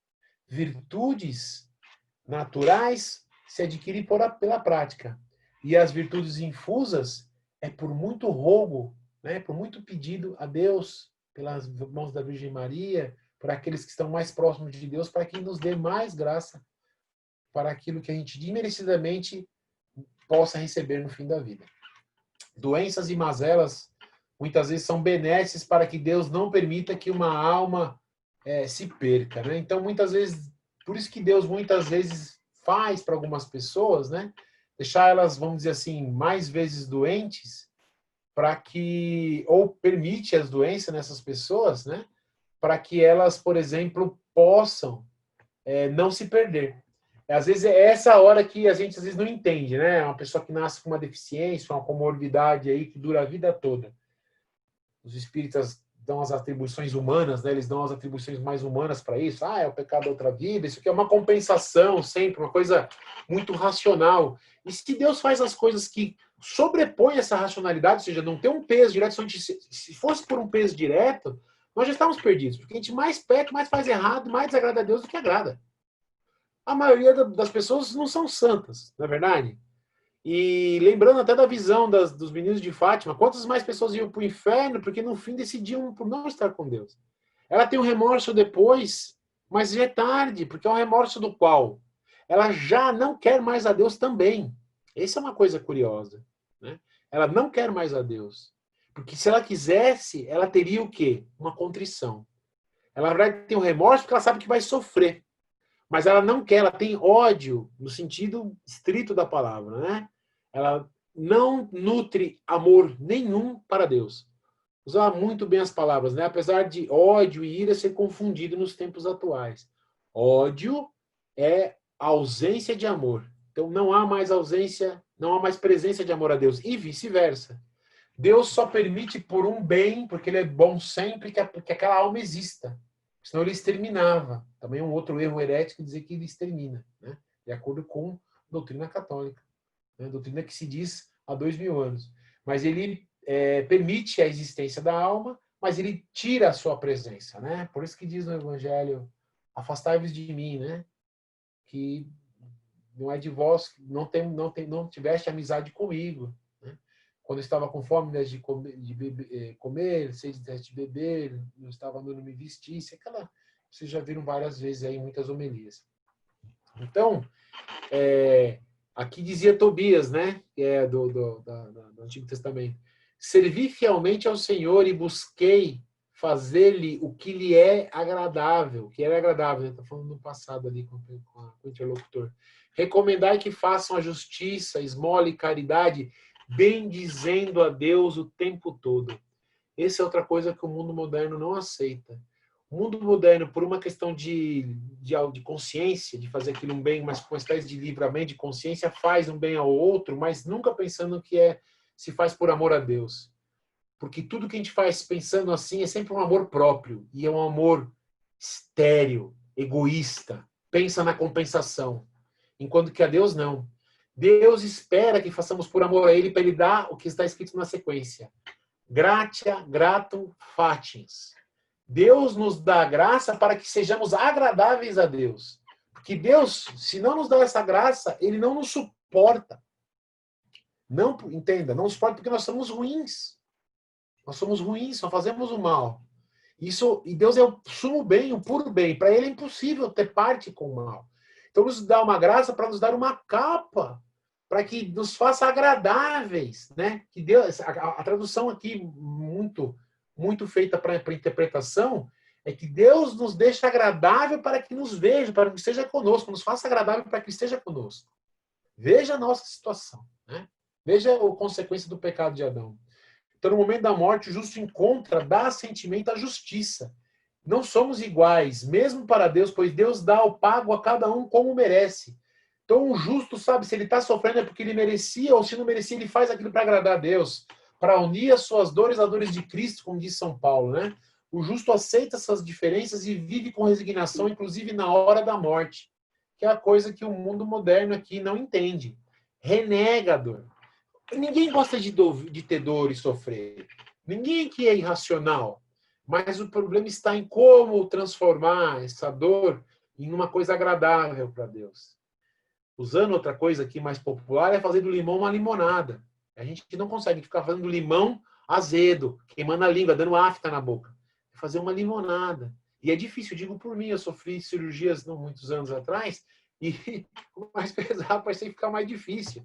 Speaker 1: Virtudes naturais se adquirem pela prática. E as virtudes infusas é por muito rogo, né? Por muito pedido a Deus, pelas mãos da Virgem Maria, por aqueles que estão mais próximos de Deus, para que nos dê mais graça para aquilo que a gente imerecidamente possa receber no fim da vida. Doenças e mazelas muitas vezes são benesses para que Deus não permita que uma alma se perca, né? Então, muitas vezes, por isso que Deus muitas vezes faz para algumas pessoas, né? Deixar elas, vamos dizer assim, mais vezes doentes, para que, ou permite as doenças nessas pessoas, né? Para que elas, por exemplo, possam não se perder. Às vezes é essa hora que a gente às vezes não entende, né? Uma pessoa que nasce com uma deficiência, uma comorbidade aí que dura a vida toda. Os espíritas dão as atribuições humanas, né? Eles dão as atribuições mais humanas para isso. Ah, é o pecado da outra vida. Isso aqui é uma compensação sempre, uma coisa muito racional. E se Deus faz as coisas que sobrepõem essa racionalidade, ou seja, não tem um peso direto, se fosse por um peso direto, nós já estávamos perdidos, porque a gente mais peca, mais faz errado, mais desagrada a Deus do que agrada. A maioria das pessoas não são santas, não é verdade? E lembrando até da visão dos meninos de Fátima, quantas mais pessoas iam para o inferno porque no fim decidiam por não estar com Deus. Ela tem um remorso depois, mas já é tarde, porque é um remorso do qual ela já não quer mais a Deus também. Essa é uma coisa curiosa, né? Ela não quer mais a Deus. Porque se ela quisesse, ela teria o quê? Uma contrição. Ela, na verdade, tem um remorso porque ela sabe que vai sofrer. Mas ela não quer, ela tem ódio no sentido estrito da palavra, né? Ela não nutre amor nenhum para Deus. Usar muito bem as palavras, né? Apesar de ódio e ira ser confundido nos tempos atuais. Ódio é ausência de amor. Então não há mais ausência, não há mais presença de amor a Deus. E vice-versa. Deus só permite por um bem, porque ele é bom sempre, que aquela alma exista. Senão ele exterminava. Também é um outro erro herético dizer que ele extermina, né? De acordo com a doutrina católica. Né? Doutrina que se diz há 2000 anos. Mas ele permite a existência da alma, mas ele tira a sua presença. Né? Por isso que diz no Evangelho, afastai-vos de mim, né? Que não é de vós, não tiveste amizade comigo. Né? Quando eu estava com fome de comer, sede de beber, não estava andando me vestisse, aquela, vocês já viram várias vezes aí, muitas homilias. Então, aqui dizia Tobias, né, que é do Antigo Testamento, servi fielmente ao Senhor e busquei fazer-lhe o que lhe é agradável, que era agradável, né? Estou falando no passado ali com o interlocutor. Recomendai que façam a justiça, esmola e caridade, bendizendo a Deus o tempo todo. Essa é outra coisa que o mundo moderno não aceita. O mundo moderno, por uma questão de consciência, de fazer aquilo um bem, mas com uma espécie de livramento de consciência, faz um bem ao outro, mas nunca pensando que se faz por amor a Deus. Porque tudo que a gente faz pensando assim é sempre um amor próprio, e é um amor estéril, egoísta, pensa na compensação. Enquanto que a Deus não. Deus espera que façamos por amor a Ele, para Ele dar o que está escrito na sequência. Gratia, gratum, fatins. Deus nos dá a graça para que sejamos agradáveis a Deus. Porque Deus, se não nos dá essa graça, Ele não nos suporta. Não, entenda, não suporta porque nós somos ruins. Nós somos ruins, só fazemos o mal. E Deus é o sumo bem, o puro bem. Para Ele é impossível ter parte com o mal. Então, nos dá uma graça para nos dar uma capa, para que nos faça agradáveis, né? Que Deus, a tradução aqui muito feita para interpretação é que Deus nos deixa agradável para que nos veja, para que esteja conosco, nos faça agradável para que esteja conosco. Veja a nossa situação, né? Veja a consequência do pecado de Adão. Então, no momento da morte, o justo encontra, dá sentimento à justiça. Não somos iguais, mesmo para Deus, pois Deus dá o pago a cada um como merece. Então, o justo sabe se ele está sofrendo é porque ele merecia, ou se não merecia, ele faz aquilo para agradar a Deus, para unir as suas dores às dores de Cristo, como diz São Paulo, né? O justo aceita essas diferenças e vive com resignação, inclusive na hora da morte, que é a coisa que o mundo moderno aqui não entende. Renega a dor. Ninguém gosta de ter dor e sofrer. Ninguém aqui é irracional. Mas o problema está em como transformar essa dor em uma coisa agradável para Deus. Usando outra coisa aqui mais popular, é fazer do limão uma limonada. A gente não consegue ficar fazendo limão azedo, queimando a língua, dando afta na boca. É fazer uma limonada. E é difícil, digo por mim, eu sofri cirurgias não muitos anos atrás, e o mais pesado parece ficar mais difícil.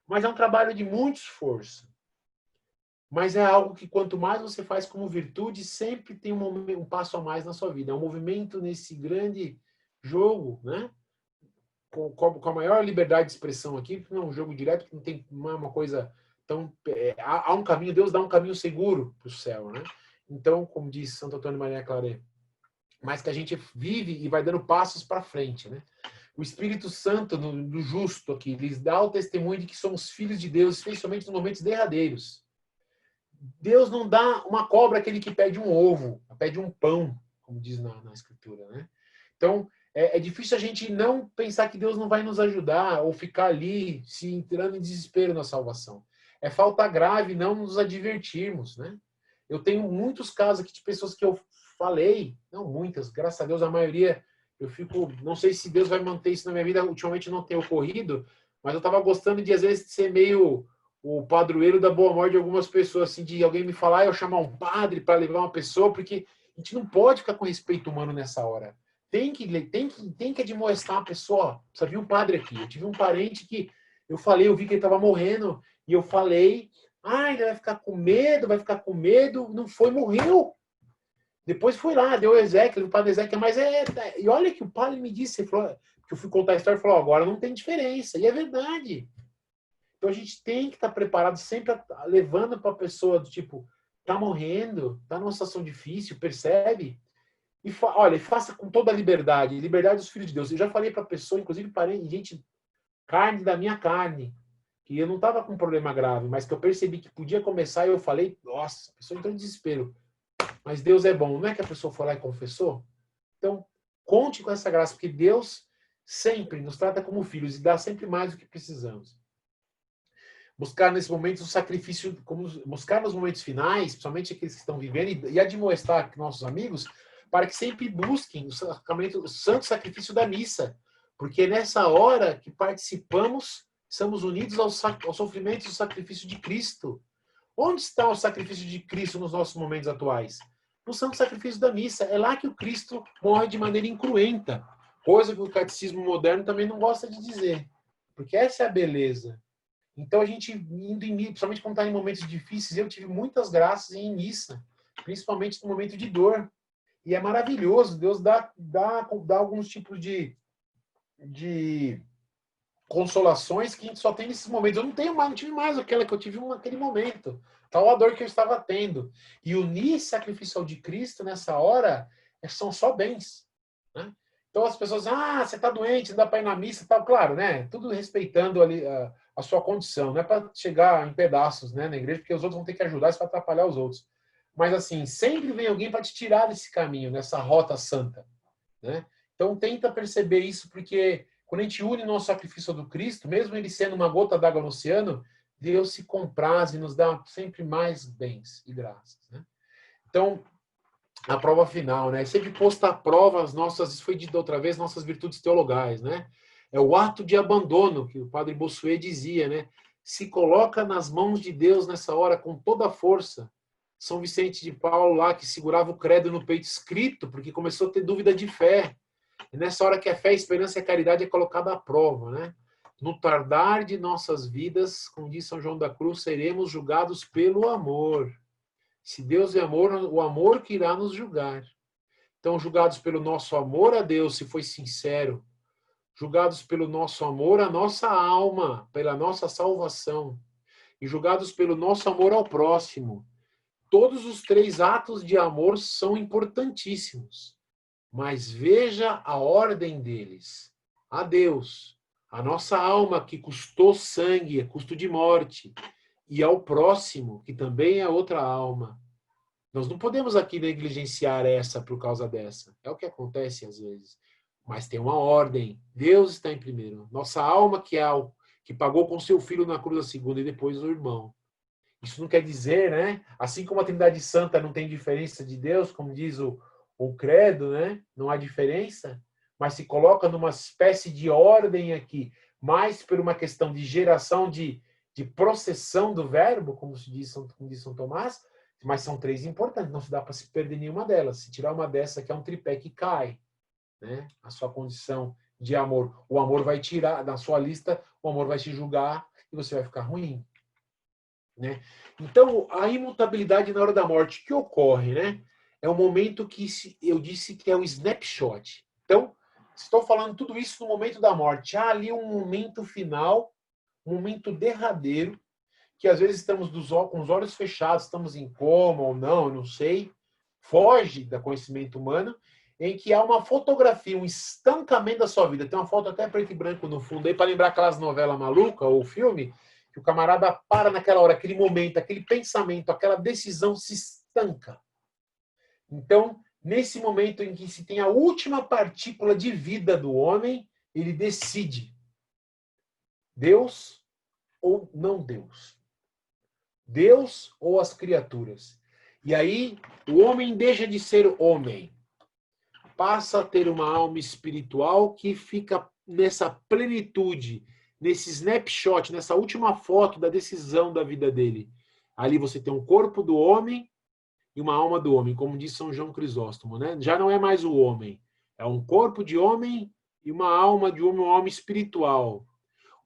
Speaker 1: Mas é um trabalho de muito esforço. Mas é algo que quanto mais você faz como virtude, sempre tem um passo a mais na sua vida. É um movimento nesse grande jogo, né? Com a maior liberdade de expressão aqui, porque não é um jogo direto, que não é uma coisa tão... há um caminho, Deus dá um caminho seguro para o céu, né? Então, como diz Santo Antônio Maria Claret, mas que a gente vive e vai dando passos para frente, né? o Espírito Santo, do justo aqui, lhes dá o testemunho de que somos filhos de Deus, especialmente nos momentos derradeiros. Deus não dá uma cobra àquele que pede um ovo, pede um pão, como diz na Escritura, né? Então, é difícil a gente não pensar que Deus não vai nos ajudar ou ficar ali se entrando em desespero na salvação. É falta grave não nos advertirmos, né? Eu tenho muitos casos aqui de pessoas que eu falei, não muitas, graças a Deus, a maioria, eu fico, não sei se Deus vai manter isso na minha vida, ultimamente não tem ocorrido, mas eu estava gostando de, às vezes, de ser meio o padroeiro da boa morte de algumas pessoas, assim, de alguém me falar, eu chamar um padre para levar uma pessoa, porque a gente não pode ficar com respeito humano nessa hora. Tem que admoestar uma pessoa. Só vi um padre aqui. Eu tive um parente que eu falei, eu vi que ele estava morrendo, e eu falei, ele vai ficar com medo, não foi, morreu. Depois fui lá, deu o Ezequiel, o padre Ezequiel, mas e olha que o padre me disse, ele falou, que eu fui contar a história, ele falou, agora não tem diferença, e é verdade. Então a gente tem que estar preparado, sempre levando para a pessoa do tipo, tá morrendo, tá numa situação difícil, percebe? E olha, faça com toda a liberdade dos filhos de Deus. Eu já falei para a pessoa, inclusive parei, gente, carne da minha carne, que eu não estava com um problema grave, mas que eu percebi que podia começar e eu falei, nossa, a pessoa entrou em desespero. Mas Deus é bom. Não é que a pessoa foi lá e confessou? Então, conte com essa graça, porque Deus sempre nos trata como filhos e dá sempre mais do que precisamos. Buscar nesse momento o sacrifício, buscar nos momentos finais, principalmente aqueles que estão vivendo, e admoestar nossos amigos, para que sempre busquem o santo sacrifício da missa, porque é nessa hora que participamos, somos unidos ao sofrimento e ao sacrifício de Cristo. Onde está o sacrifício de Cristo nos nossos momentos atuais? No santo sacrifício da missa. É lá que o Cristo morre de maneira incruenta, coisa que o catecismo moderno também não gosta de dizer, porque essa é a beleza. Então, a gente indo em missa, principalmente quando está em momentos difíceis, eu tive muitas graças em missa, principalmente no momento de dor. E é maravilhoso, Deus dá alguns tipos de consolações que a gente só tem nesses momentos. Eu não tive mais aquela que eu tive naquele momento. Tal a dor que eu estava tendo. E unir sacrificial de Cristo nessa hora são só bens. Né? Então as pessoas, você está doente, não dá para ir na missa, tal. Claro, né? Tudo respeitando ali a sua condição. Não é para chegar em pedaços, né, na igreja, porque os outros vão ter que ajudar, isso vai atrapalhar os outros. Mas assim, sempre vem alguém para te tirar desse caminho, nessa rota santa. Né? Então tenta perceber isso, porque quando a gente une nosso sacrifício do Cristo, mesmo ele sendo uma gota d'água no oceano, Deus se compraz e nos dá sempre mais bens e graças. Né? Então, a prova final, né? Sempre posto à prova as nossas, isso foi dito outra vez, nossas virtudes teologais, né? É o ato de abandono que o padre Bossuet dizia, né? Se coloca nas mãos de Deus nessa hora com toda a força. São Vicente de Paulo lá, que segurava o credo no peito escrito, porque começou a ter dúvida de fé. E nessa hora que a fé, a esperança e a caridade é colocada à prova, né? No tardar de nossas vidas, como diz São João da Cruz, seremos julgados pelo amor. Se Deus é amor, o amor que irá nos julgar. Então, julgados pelo nosso amor a Deus, se foi sincero, julgados pelo nosso amor à nossa alma, pela nossa salvação, e julgados pelo nosso amor ao próximo. Todos os três atos de amor são importantíssimos, mas veja a ordem deles. A Deus, a nossa alma que custou sangue, custo de morte, e ao próximo, que também é outra alma. Nós não podemos aqui negligenciar essa por causa dessa. É o que acontece às vezes. Mas tem uma ordem. Deus está em primeiro. Nossa alma que pagou com seu filho na cruz a segunda e depois o irmão. Isso não quer dizer, né? Assim como a Trindade Santa não tem diferença de Deus, como diz o credo, né? Não há diferença, mas se coloca numa espécie de ordem aqui, mais por uma questão de geração, de processão do verbo, como diz São Tomás, mas são três importantes, não se dá para se perder nenhuma delas. Se tirar uma dessa, que é um tripé que cai, né? A sua condição de amor. O amor vai tirar, da sua lista, o amor vai te julgar e você vai ficar ruim. Né? Então, a imutabilidade na hora da morte, que ocorre, né? É o momento que eu disse que é o snapshot. Então, estou falando tudo isso no momento da morte. Há ali um momento final, um momento derradeiro, que às vezes estamos com os olhos fechados, estamos em coma ou não, eu não sei, foge do conhecimento humano, em que há uma fotografia, um estancamento da sua vida. Tem uma foto até preto e branco no fundo aí, para lembrar aquelas novelas malucas ou filme, que o camarada para naquela hora, aquele momento, aquele pensamento, aquela decisão se estanca. Então, nesse momento em que se tem a última partícula de vida do homem, ele decide: Deus ou não Deus? Deus ou as criaturas? E aí, o homem deixa de ser homem, passa a ter uma alma espiritual que fica nessa plenitude, nesse snapshot, nessa última foto da decisão da vida dele. Ali você tem um corpo do homem e uma alma do homem, como diz São João Crisóstomo, né? Já não é mais o homem, é um corpo de homem e uma alma de homem, uma alma espiritual,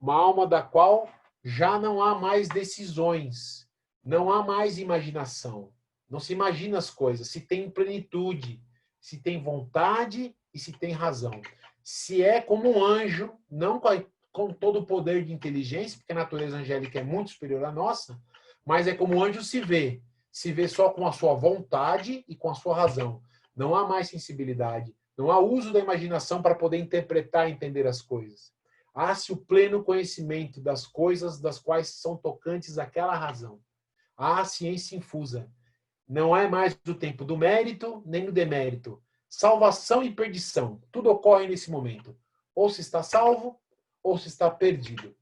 Speaker 1: uma alma da qual já não há mais decisões, não há mais imaginação, não se imagina as coisas, se tem plenitude, se tem vontade e se tem razão. Se é como um anjo, não com todo o poder de inteligência, porque a natureza angélica é muito superior à nossa, mas é como o anjo se vê só com a sua vontade e com a sua razão. Não há mais sensibilidade, não há uso da imaginação para poder interpretar e entender as coisas. Há-se o pleno conhecimento das coisas das quais são tocantes àquela razão. Há a ciência infusa. Não é mais do tempo do mérito nem do demérito. Salvação e perdição. Tudo ocorre nesse momento. Ou se está salvo, ou se está perdido.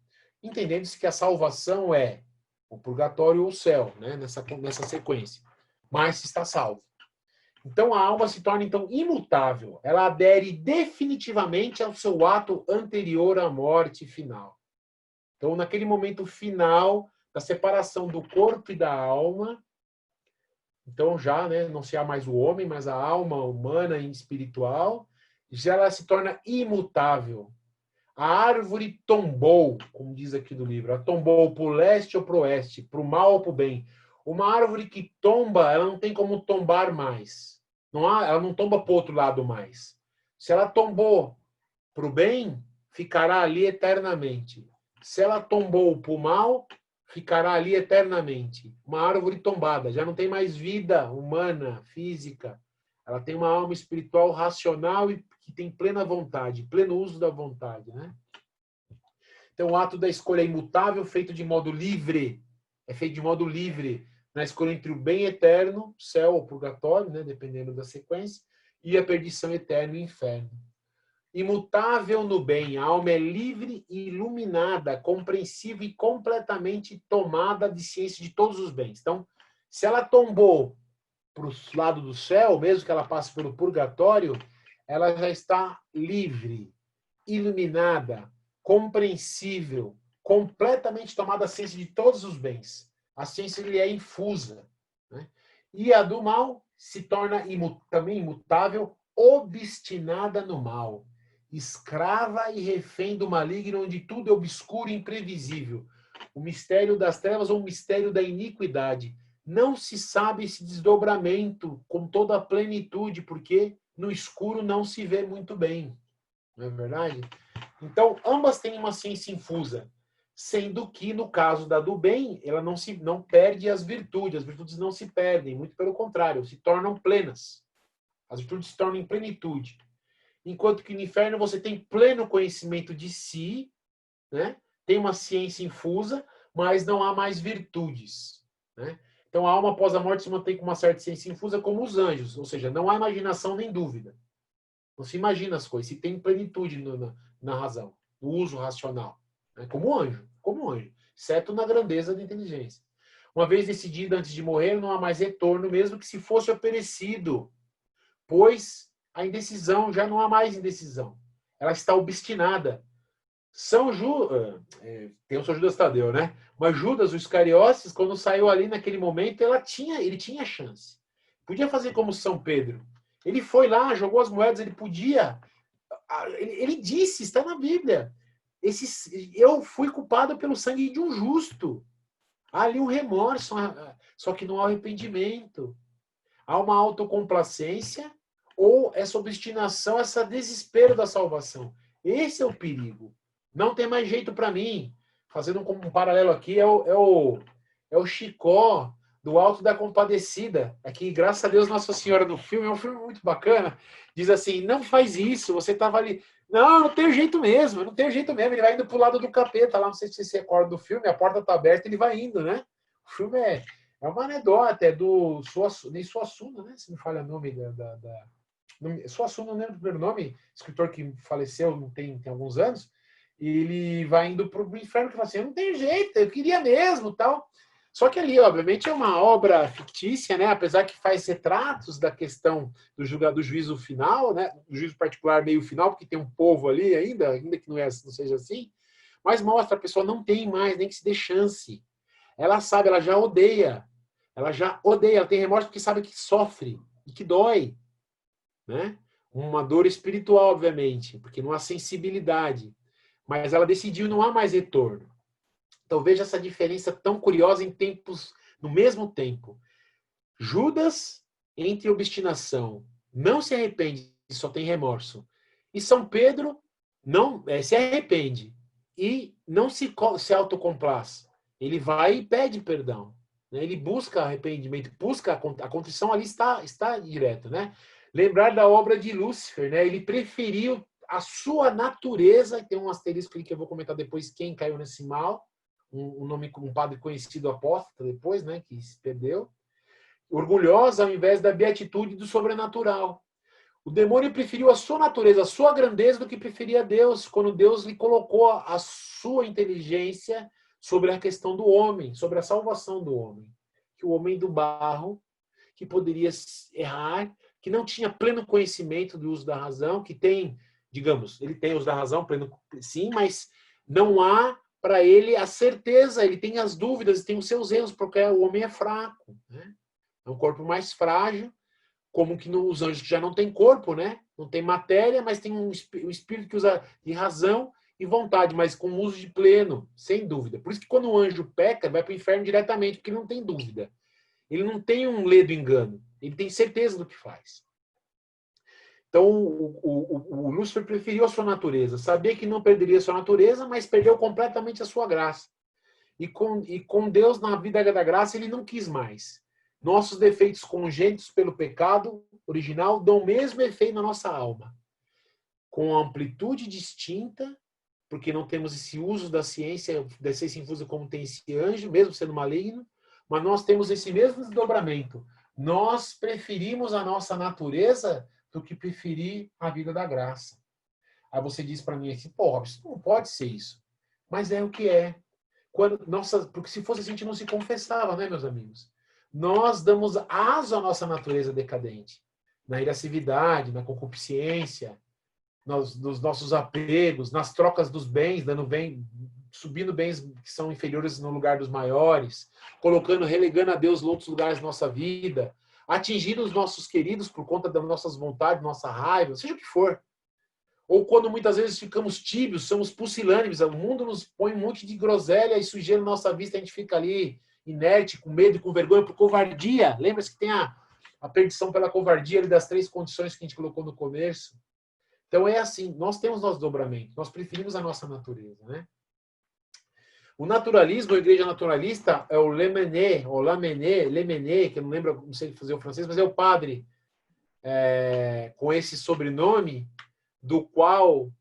Speaker 1: Entendendo-se que a salvação é o purgatório ou o céu, né? nessa sequência. Mas se está salvo. Então a alma se torna então imutável. Ela adere definitivamente ao seu ato anterior à morte final. Então, naquele momento final da separação do corpo e da alma, então já, né, não se há mais o homem, mas a alma humana e espiritual, já ela se torna imutável. A árvore tombou, como diz aqui no livro, ela tombou para o leste ou para o oeste, para o mal ou para o bem. Uma árvore que tomba, ela não tem como tombar mais. Ela não tomba para o outro lado mais. Se ela tombou para o bem, ficará ali eternamente. Se ela tombou para o mal, ficará ali eternamente. Uma árvore tombada, já não tem mais vida humana, física. Ela tem uma alma espiritual racional e que tem plena vontade, pleno uso da vontade, né? Então, o ato da escolha é imutável, feito de modo livre. É feito de modo livre na escolha entre o bem eterno, céu ou purgatório, né, dependendo da sequência, e a perdição eterna e o inferno. Imutável no bem, a alma é livre e iluminada, compreensiva e completamente tomada de ciência de todos os bens. Então, se ela tombou para o lado do céu, mesmo que ela passe pelo purgatório, ela já está livre, iluminada, compreensível, completamente tomada a ciência de todos os bens. A ciência lhe é infusa. Né? E a do mal se torna também imutável, obstinada no mal, escrava e refém do maligno, onde tudo é obscuro e imprevisível. O mistério das trevas ou o mistério da iniquidade. Não se sabe esse desdobramento com toda a plenitude, porque no escuro não se vê muito bem. Não é verdade? Então, ambas têm uma ciência infusa, sendo que, no caso da do bem, ela não perde as virtudes não se perdem, muito pelo contrário, se tornam plenas. As virtudes se tornam em plenitude. Enquanto que no inferno você tem pleno conhecimento de si, né? Tem uma ciência infusa, mas não há mais virtudes. Né? Então, a alma após a morte se mantém com uma certa ciência infusa como os anjos, ou seja, não há imaginação nem dúvida. Não se imagina as coisas, se tem plenitude na razão, no uso racional. Né? Como anjo, exceto na grandeza da inteligência. Uma vez decidida antes de morrer, não há mais retorno, mesmo que se fosse oferecido, pois a indecisão, já não há mais indecisão. Ela está obstinada. Tem o São Judas Tadeu, né? Mas Judas, o Iscariotes, quando saiu ali naquele momento, ele tinha chance. Podia fazer como São Pedro. Ele foi lá, jogou as moedas, ele podia. Ele disse, está na Bíblia, eu fui culpado pelo sangue de um justo. Há ali um remorso, só que não há arrependimento. Há uma autocomplacência ou essa obstinação, esse desespero da salvação. Esse é o perigo. Não tem mais jeito para mim. Fazendo um paralelo aqui, é o Chicó do Alto da Compadecida. Aqui, graças a Deus, Nossa Senhora no filme, é um filme muito bacana. Diz assim, não faz isso, você estava ali. Não, não tem jeito mesmo, não tem jeito mesmo. Ele vai indo pro lado do capeta lá, não sei se você se recorda do filme, a porta tá aberta, ele vai indo, né? O filme é uma anedota, é do Suassuna, né? Se me falha o nome Suassuna, não lembro o primeiro nome, escritor que faleceu tem alguns anos, e ele vai indo pro inferno que fala assim, não tem jeito, eu queria mesmo, tal. Só que ali, obviamente, é uma obra fictícia, né? Apesar que faz retratos da questão do juízo final, né? Do juízo particular meio final, porque tem um povo ali ainda que não seja assim, mas mostra a pessoa não tem mais nem que se dê chance. Ela sabe, ela já odeia, ela tem remorso porque sabe que sofre e que dói, né? Uma dor espiritual, obviamente, porque não há sensibilidade, mas ela decidiu não há mais retorno. Então veja essa diferença tão curiosa em tempos, no mesmo tempo. Judas, entre obstinação, não se arrepende, só tem remorso. E São Pedro não se arrepende e não se autocomplaz. Ele vai e pede perdão. Né? Ele busca arrependimento, busca a contrição ali está direto. Né? Lembrar da obra de Lúcifer. Né? Ele preferiu a sua natureza, tem um asterisco ali que eu vou comentar depois quem caiu nesse mal, um padre conhecido apóstata depois, né, que se perdeu, orgulhosa ao invés da beatitude do sobrenatural. O demônio preferiu a sua natureza, a sua grandeza, do que preferia Deus, quando Deus lhe colocou a sua inteligência sobre a questão do homem, sobre a salvação do homem. Que o homem do barro, que poderia errar, que não tinha pleno conhecimento do uso da razão, que tem, digamos, ele tem o uso da razão, pleno, sim, mas não há para ele a certeza, ele tem as dúvidas, tem os seus erros, porque o homem é fraco, né? É um corpo mais frágil, como que os anjos que já não têm corpo, né? Não tem matéria, mas tem um espírito que usa de razão e vontade, mas com uso de pleno, sem dúvida. Por isso que quando o anjo peca, vai para o inferno diretamente, porque ele não tem dúvida. Ele não tem um ledo engano, ele tem certeza do que faz. Então, o Lúcifer preferiu a sua natureza. Sabia que não perderia a sua natureza, mas perdeu completamente a sua graça. E com Deus, na vida da graça, ele não quis mais. Nossos defeitos congênitos pelo pecado original dão o mesmo efeito na nossa alma. Com amplitude distinta, porque não temos esse uso da ciência, da ciência infusa como tem esse anjo, mesmo sendo maligno, mas nós temos esse mesmo desdobramento. Nós preferimos a nossa natureza do que preferir a vida da graça. Aí você diz para mim assim, porra, isso não pode ser isso. Mas é o que é. Porque se fosse assim, a gente não se confessava, né, meus amigos? Nós damos aso à nossa natureza decadente. Na irascividade, na concupiscência, nos nossos apegos, nas trocas dos bens, subindo bens que são inferiores no lugar dos maiores, relegando a Deus em outros lugares da nossa vida, atingindo os nossos queridos por conta das nossas vontades, nossa raiva, seja o que for. Ou quando muitas vezes ficamos tíbios, somos pusilânimes, o mundo nos põe um monte de groselha e sujeira na nossa vista, a gente fica ali inerte, com medo e com vergonha, por covardia. Lembra-se que tem a perdição pela covardia ali das 3 condições que a gente colocou no começo? Então é assim, nós temos nosso dobramento, nós preferimos a nossa natureza, né? O naturalismo, a igreja naturalista, é o Lamennais, que eu não lembro, não sei fazer o francês, mas é o padre com esse sobrenome, do qual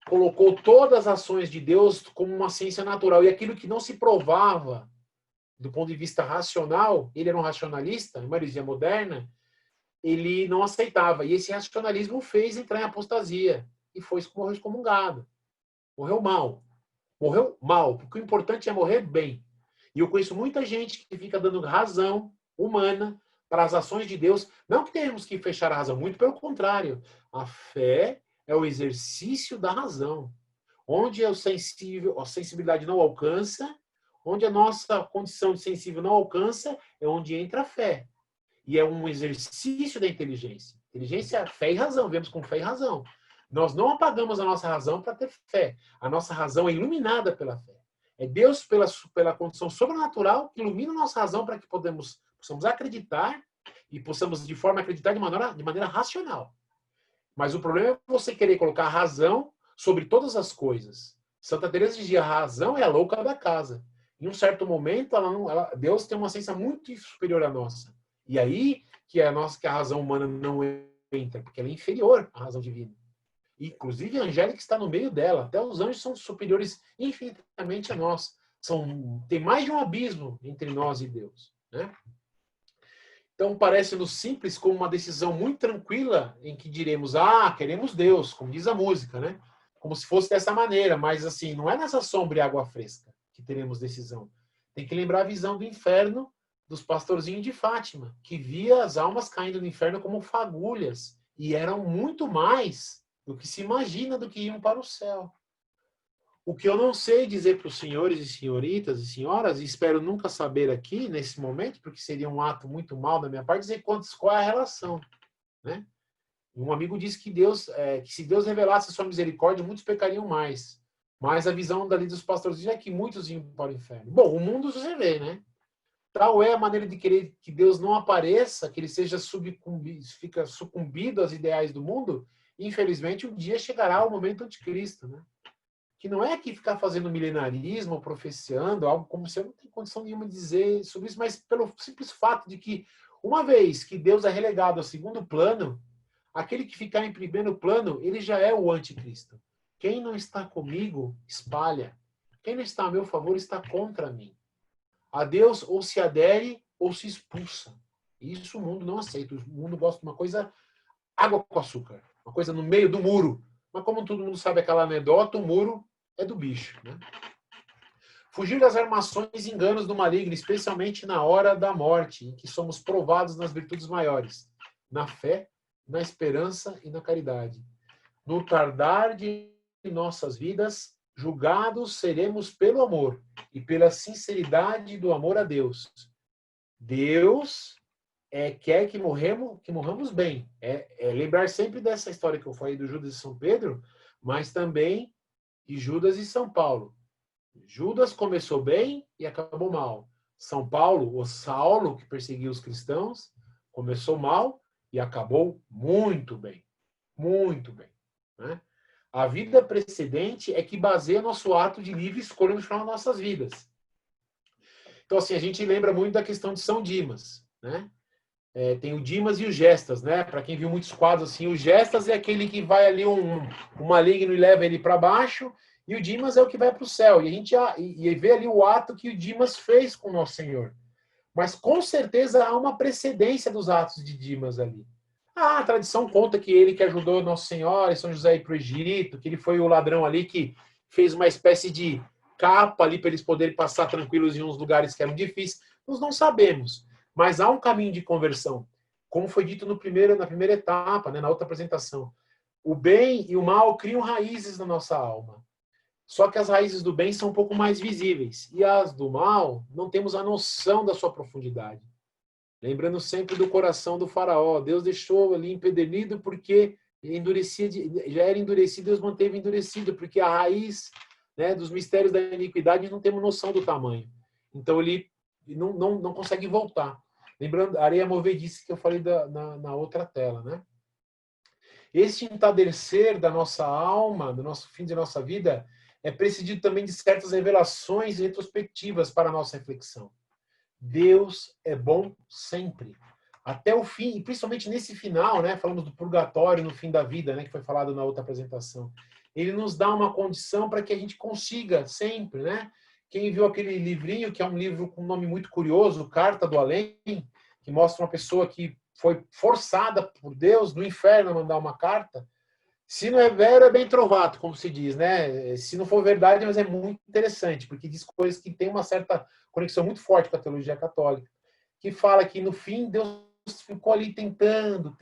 Speaker 1: colocou todas as ações de Deus como uma ciência natural. E aquilo que não se provava do ponto de vista racional, ele era um racionalista, uma heresia moderna, ele não aceitava. E esse racionalismo fez entrar em apostasia. E morreu excomungado. Morreu mal. Morreu mal, porque o importante é morrer bem. E eu conheço muita gente que fica dando razão humana para as ações de Deus. Não que tenhamos que fechar a razão, muito pelo contrário. A fé é o exercício da razão. Onde a sensibilidade não alcança, onde a nossa condição de sensível não alcança, é onde entra a fé. E é um exercício da inteligência. Inteligência é fé e razão, vemos com fé e razão. Nós não apagamos a nossa razão para ter fé. A nossa razão é iluminada pela fé. É Deus, pela condição sobrenatural, que ilumina a nossa razão para que possamos acreditar e possamos, de forma, acreditar de maneira racional. Mas o problema é você querer colocar a razão sobre todas as coisas. Santa Teresa dizia, a razão é a louca da casa. Em um certo momento, Deus tem uma ciência muito superior à nossa. E aí que a razão humana não entra, porque ela é inferior à razão divina. Inclusive, a angélica está no meio dela. Até os anjos são superiores infinitamente a nós. Tem mais de um abismo entre nós e Deus, né? Então, parece-nos simples como uma decisão muito tranquila em que diremos, queremos Deus, como diz a música, né? Como se fosse dessa maneira, mas assim, não é nessa sombra e água fresca que teremos decisão. Tem que lembrar a visão do inferno dos pastorzinhos de Fátima, que via as almas caindo no inferno como fagulhas, e eram muito mais do que se imagina do que iam para o céu. O que eu não sei dizer para os senhores e senhoritas e senhoras, e espero nunca saber aqui, nesse momento, porque seria um ato muito mal da minha parte, dizer qual é a relação, né? Um amigo disse que se Deus revelasse a sua misericórdia, muitos pecariam mais. Mas a visão dali dos pastores é que muitos iam para o inferno. Bom, o mundo você vê, né? Tal é a maneira de querer que Deus não apareça, que ele seja sucumbido aos ideais do mundo. Infelizmente, um dia chegará o momento anticristo, né? Que não é que ficar fazendo milenarismo ou profeciando, algo como se eu não tenho condição nenhuma de dizer sobre isso, mas pelo simples fato de que, uma vez que Deus é relegado ao segundo plano, aquele que ficar em primeiro plano, ele já é o anticristo. Quem não está comigo, espalha. Quem não está a meu favor, está contra mim. A Deus ou se adere ou se expulsa. Isso o mundo não aceita. O mundo gosta de uma coisa água com açúcar. Uma coisa no meio do muro. Mas como todo mundo sabe aquela anedota, o muro é do bicho, né? Fugir das armações e enganos do maligno, especialmente na hora da morte, em que somos provados nas virtudes maiores, na fé, na esperança e na caridade. No tardar de nossas vidas, julgados seremos pelo amor e pela sinceridade do amor a Deus. Deus quer que morramos bem. Lembrar sempre dessa história que eu falei do Judas e São Pedro, mas também de Judas e São Paulo. Judas começou bem e acabou mal. São Paulo, o Saulo, que perseguiu os cristãos, começou mal e acabou muito bem. Muito bem. Né? A vida precedente é que baseia nosso ato de livre escolha no final das nossas vidas. Então, assim, a gente lembra muito da questão de São Dimas, né? Tem o Dimas e o Gestas, né? Para quem viu muitos quadros assim, o Gestas é aquele que vai ali um maligno e leva ele para baixo, e o Dimas é o que vai para o céu. E a gente vê ali o ato que o Dimas fez com o Nosso Senhor. Mas com certeza há uma precedência dos atos de Dimas ali. A tradição conta que ele que ajudou Nossa Senhora e São José a ir para o Egito, que ele foi o ladrão ali que fez uma espécie de capa ali para eles poderem passar tranquilos em uns lugares que eram difíceis. Nós não sabemos. Mas há um caminho de conversão, como foi dito na primeira etapa, né, na outra apresentação. O bem e o mal criam raízes na nossa alma. Só que as raízes do bem são um pouco mais visíveis. E as do mal, não temos a noção da sua profundidade. Lembrando sempre do coração do faraó. Deus deixou ali empedernido porque ele já era endurecido, Deus manteve endurecido, porque a raiz, né, dos mistérios da iniquidade não temos noção do tamanho. Então ele não consegue voltar. Lembrando, a areia movediça que eu falei na outra tela, né? Este entardecer da nossa alma, do nosso fim de nossa vida, é precedido também de certas revelações retrospectivas para a nossa reflexão. Deus é bom sempre, até o fim, e principalmente nesse final, né? Falamos do purgatório no fim da vida, né? Que foi falado na outra apresentação. Ele nos dá uma condição para que a gente consiga sempre, né? Quem viu aquele livrinho, que é um livro com um nome muito curioso, Carta do Além, que mostra uma pessoa que foi forçada por Deus no inferno a mandar uma carta. Se não é vero, é bem trovato, como se diz, né? Se não for verdade, mas é muito interessante, porque diz coisas que têm uma certa conexão muito forte com a teologia católica, que fala que no fim Deus ficou ali tentando,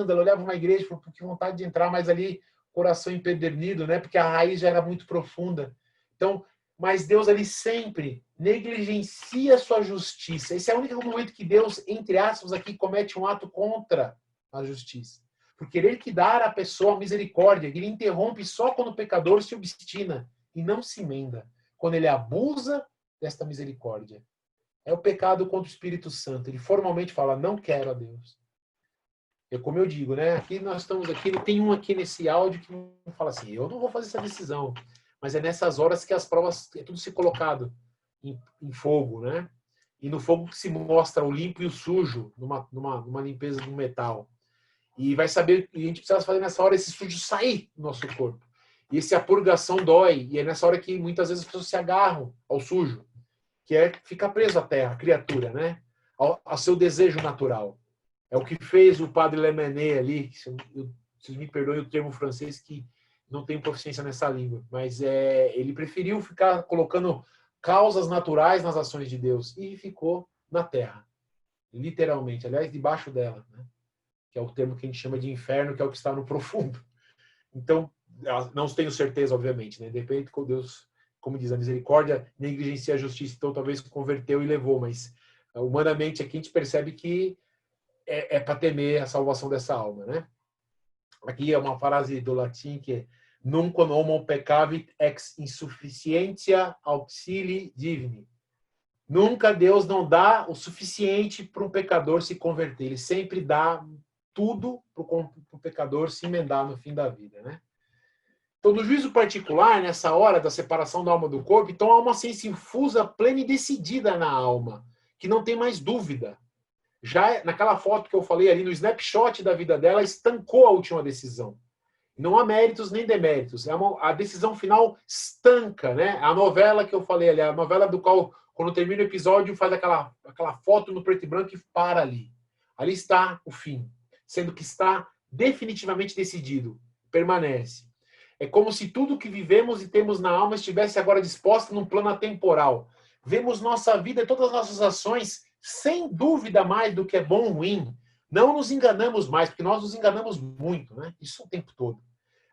Speaker 1: ela olhava uma igreja e falou, que vontade de entrar, mas ali coração empedernido, né? Porque a raiz já era muito profunda. Então, mas Deus ali sempre negligencia a sua justiça. Esse é o único momento que Deus, entre aspas, aqui comete um ato contra a justiça. Por querer que dar à pessoa a misericórdia, ele interrompe só quando o pecador se obstina e não se emenda, quando ele abusa desta misericórdia. É o pecado contra o Espírito Santo. Ele formalmente fala, não quero a Deus. É como eu digo, né? Aqui nós estamos aqui, tem um aqui nesse áudio que não fala assim, eu não vou fazer essa decisão. Mas é nessas horas que as provas, é tudo se colocado. em fogo, né? E no fogo que se mostra o limpo e o sujo, numa limpeza do metal. E vai saber, e a gente precisa fazer nessa hora esse sujo sair do nosso corpo. E essa purgação dói, e é nessa hora que muitas vezes as pessoas se agarram ao sujo, que é ficar preso à terra, a criatura, né? Ao seu desejo natural. É o que fez o padre Lemainet ali, vocês me perdoem o termo francês que não tenho proficiência nessa língua, mas ele preferiu ficar colocando causas naturais nas ações de Deus e ficou na terra, literalmente, aliás, debaixo dela, né? Que é o termo que a gente chama de inferno, que é o que está no profundo. Então, não tenho certeza, obviamente, né? Depende de Deus, como diz a misericórdia, negligencia a justiça, então talvez converteu e levou, mas humanamente aqui a gente percebe que é para temer a salvação dessa alma, né? Aqui é uma frase do latim que é nunc homo peccavit ex insufficientia auxilii divini. Nunca Deus não dá o suficiente para um pecador se converter. Ele sempre dá tudo para o pecador se emendar no fim da vida, né? Então, no juízo particular, nessa hora da separação da alma do corpo, então há uma ciência infusa, plena e decidida na alma, que não tem mais dúvida. Já naquela foto que eu falei ali, no snapshot da vida dela, estancou a última decisão. Não há méritos nem deméritos. A decisão final estanca, né? A novela que eu falei ali, a novela do qual, quando termina o episódio, faz aquela foto no preto e branco e para ali. Ali está o fim, sendo que está definitivamente decidido, permanece. É como se tudo que vivemos e temos na alma estivesse agora disposto num plano atemporal. Vemos nossa vida e todas as nossas ações sem dúvida mais do que é bom ou ruim. Não nos enganamos mais, porque nós nos enganamos muito, né? Isso o tempo todo.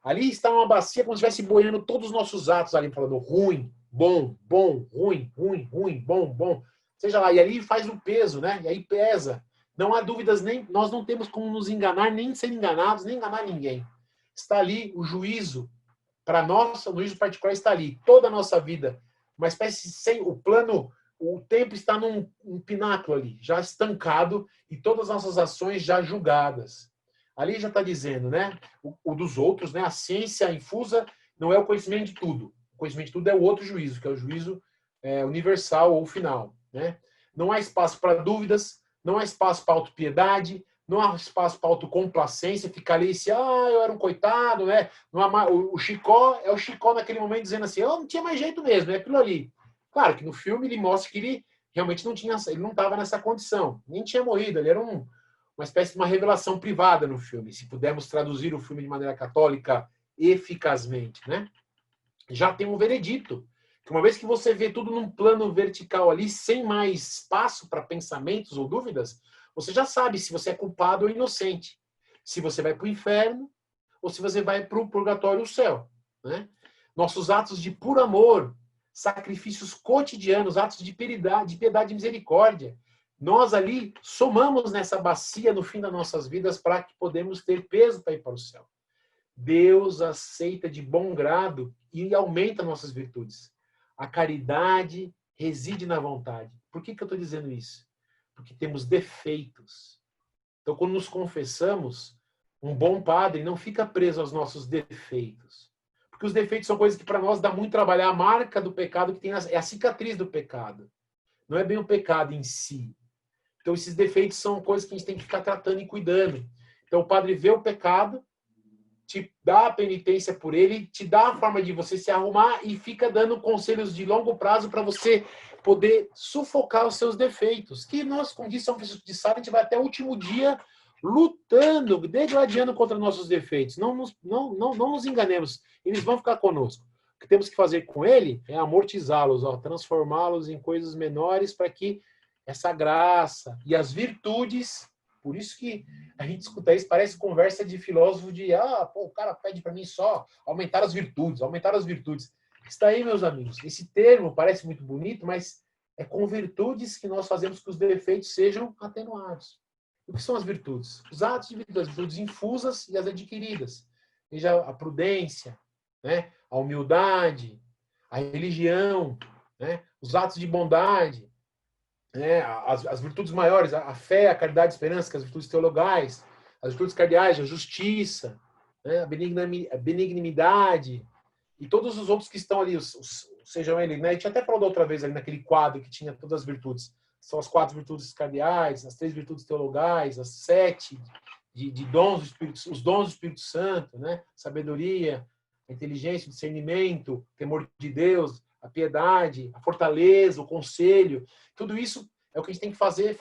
Speaker 1: Ali está uma bacia como se estivesse boiando todos os nossos atos ali, falando ruim, bom, bom, ruim, ruim, ruim, bom, bom. Seja lá, e ali faz o peso, né? E aí pesa. Não há dúvidas, nem nós não temos como nos enganar, nem ser enganados, nem enganar ninguém. Está ali o juízo. Para nós, o juízo particular está ali. Toda a nossa vida. Uma espécie sem o plano, o tempo está num pináculo ali, já estancado, e todas as nossas ações já julgadas. Ali já está dizendo, né? O dos outros, né? A ciência infusa não é o conhecimento de tudo. O conhecimento de tudo é o outro juízo, que é o juízo universal ou final, né? Não há espaço para dúvidas, não há espaço para autopiedade, não há espaço para autocomplacência, ficar ali assim, eu era um coitado, né? Não há, o Chicó é o Chicó naquele momento dizendo assim, não tinha mais jeito mesmo, é aquilo ali. Claro que no filme ele mostra que ele realmente não tinha, ele não estava nessa condição, nem tinha morrido, ele era uma espécie de uma revelação privada no filme, se pudermos traduzir o filme de maneira católica eficazmente, né? Já tem um veredito, que uma vez que você vê tudo num plano vertical ali, sem mais espaço para pensamentos ou dúvidas, você já sabe se você é culpado ou inocente, se você vai para o inferno ou se você vai para o purgatório ou o céu, né? Nossos atos de puro amor, sacrifícios cotidianos, atos de piedade e misericórdia, nós ali somamos nessa bacia no fim das nossas vidas para que podemos ter peso para ir para o céu. Deus aceita de bom grado e aumenta nossas virtudes. A caridade reside na vontade. Por que eu estou dizendo isso? Porque temos defeitos. Então, quando nos confessamos, um bom padre não fica preso aos nossos defeitos. Porque os defeitos são coisas que para nós dá muito trabalho. A marca do pecado que tem é a cicatriz do pecado. Não é bem o pecado em si. Então, esses defeitos são coisas que a gente tem que ficar tratando e cuidando. Então, o padre vê o pecado, te dá a penitência por ele, te dá a forma de você se arrumar e fica dando conselhos de longo prazo para você poder sufocar os seus defeitos. Que nós, como disse São Francisco de Sales, a gente vai até o último dia lutando, degladiando contra nossos defeitos. Não nos enganemos, eles vão ficar conosco. O que temos que fazer com ele é amortizá-los, transformá-los em coisas menores para que essa graça e as virtudes. Por isso que a gente escuta isso, parece conversa de filósofo de o cara pede para mim só aumentar as virtudes, aumentar as virtudes. Está aí, meus amigos. Esse termo parece muito bonito, mas é com virtudes que nós fazemos que os defeitos sejam atenuados. O que são as virtudes? Os atos de vida, as virtudes infusas e as adquiridas. Veja a prudência, né? A humildade, a religião, né? Os atos de bondade, né, as virtudes maiores, a fé, a caridade, a esperança, que as virtudes teologais, as virtudes cardeais, a justiça, né, a benignidade, e todos os outros que estão ali, sejam ele, né? A gente até falou da outra vez ali naquele quadro que tinha todas as virtudes. São as 4 virtudes cardeais, as 3 virtudes teologais, as 7 de dons do Espírito, os dons do Espírito Santo, né? Sabedoria, a inteligência, o discernimento, o temor de Deus, a piedade, a fortaleza, o conselho. Tudo isso é o que a gente tem que fazer.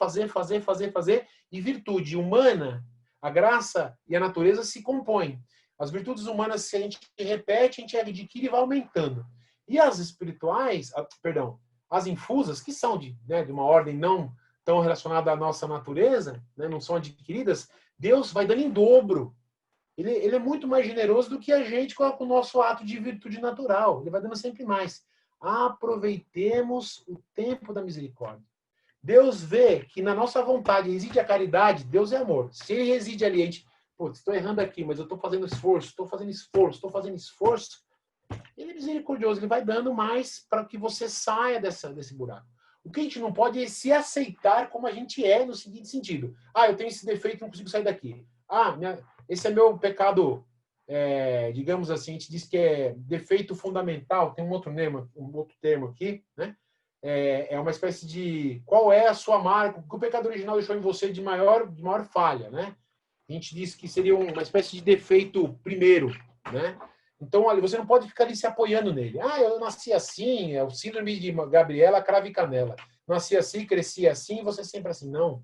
Speaker 1: E virtude humana, a graça e a natureza se compõem. As virtudes humanas, se a gente repete, a gente adquire e vai aumentando. E as espirituais, as infusas, que são de uma ordem não tão relacionada à nossa natureza, né, não são adquiridas, Deus vai dando em dobro. Ele é muito mais generoso do que a gente com o nosso ato de virtude natural. Ele vai dando sempre mais. Aproveitemos o tempo da misericórdia. Deus vê que na nossa vontade reside a caridade, Deus é amor. Se ele reside ali, a gente, estou errando aqui, mas eu estou fazendo esforço, ele é misericordioso, ele vai dando mais para que você saia desse buraco. O que a gente não pode é se aceitar como a gente é, no seguinte sentido. Eu tenho esse defeito, não consigo sair daqui. Esse é meu pecado, digamos assim, a gente diz que é defeito fundamental, tem um outro termo aqui, né? É uma espécie de qual é a sua marca, o que o pecado original deixou em você de maior falha, né? A gente diz que seria uma espécie de defeito primeiro, né? Então, ali, você não pode ficar ali se apoiando nele. Eu nasci assim, é o síndrome de Gabriela Cravo e Canela. Nasci assim, cresci assim, você sempre assim. Não.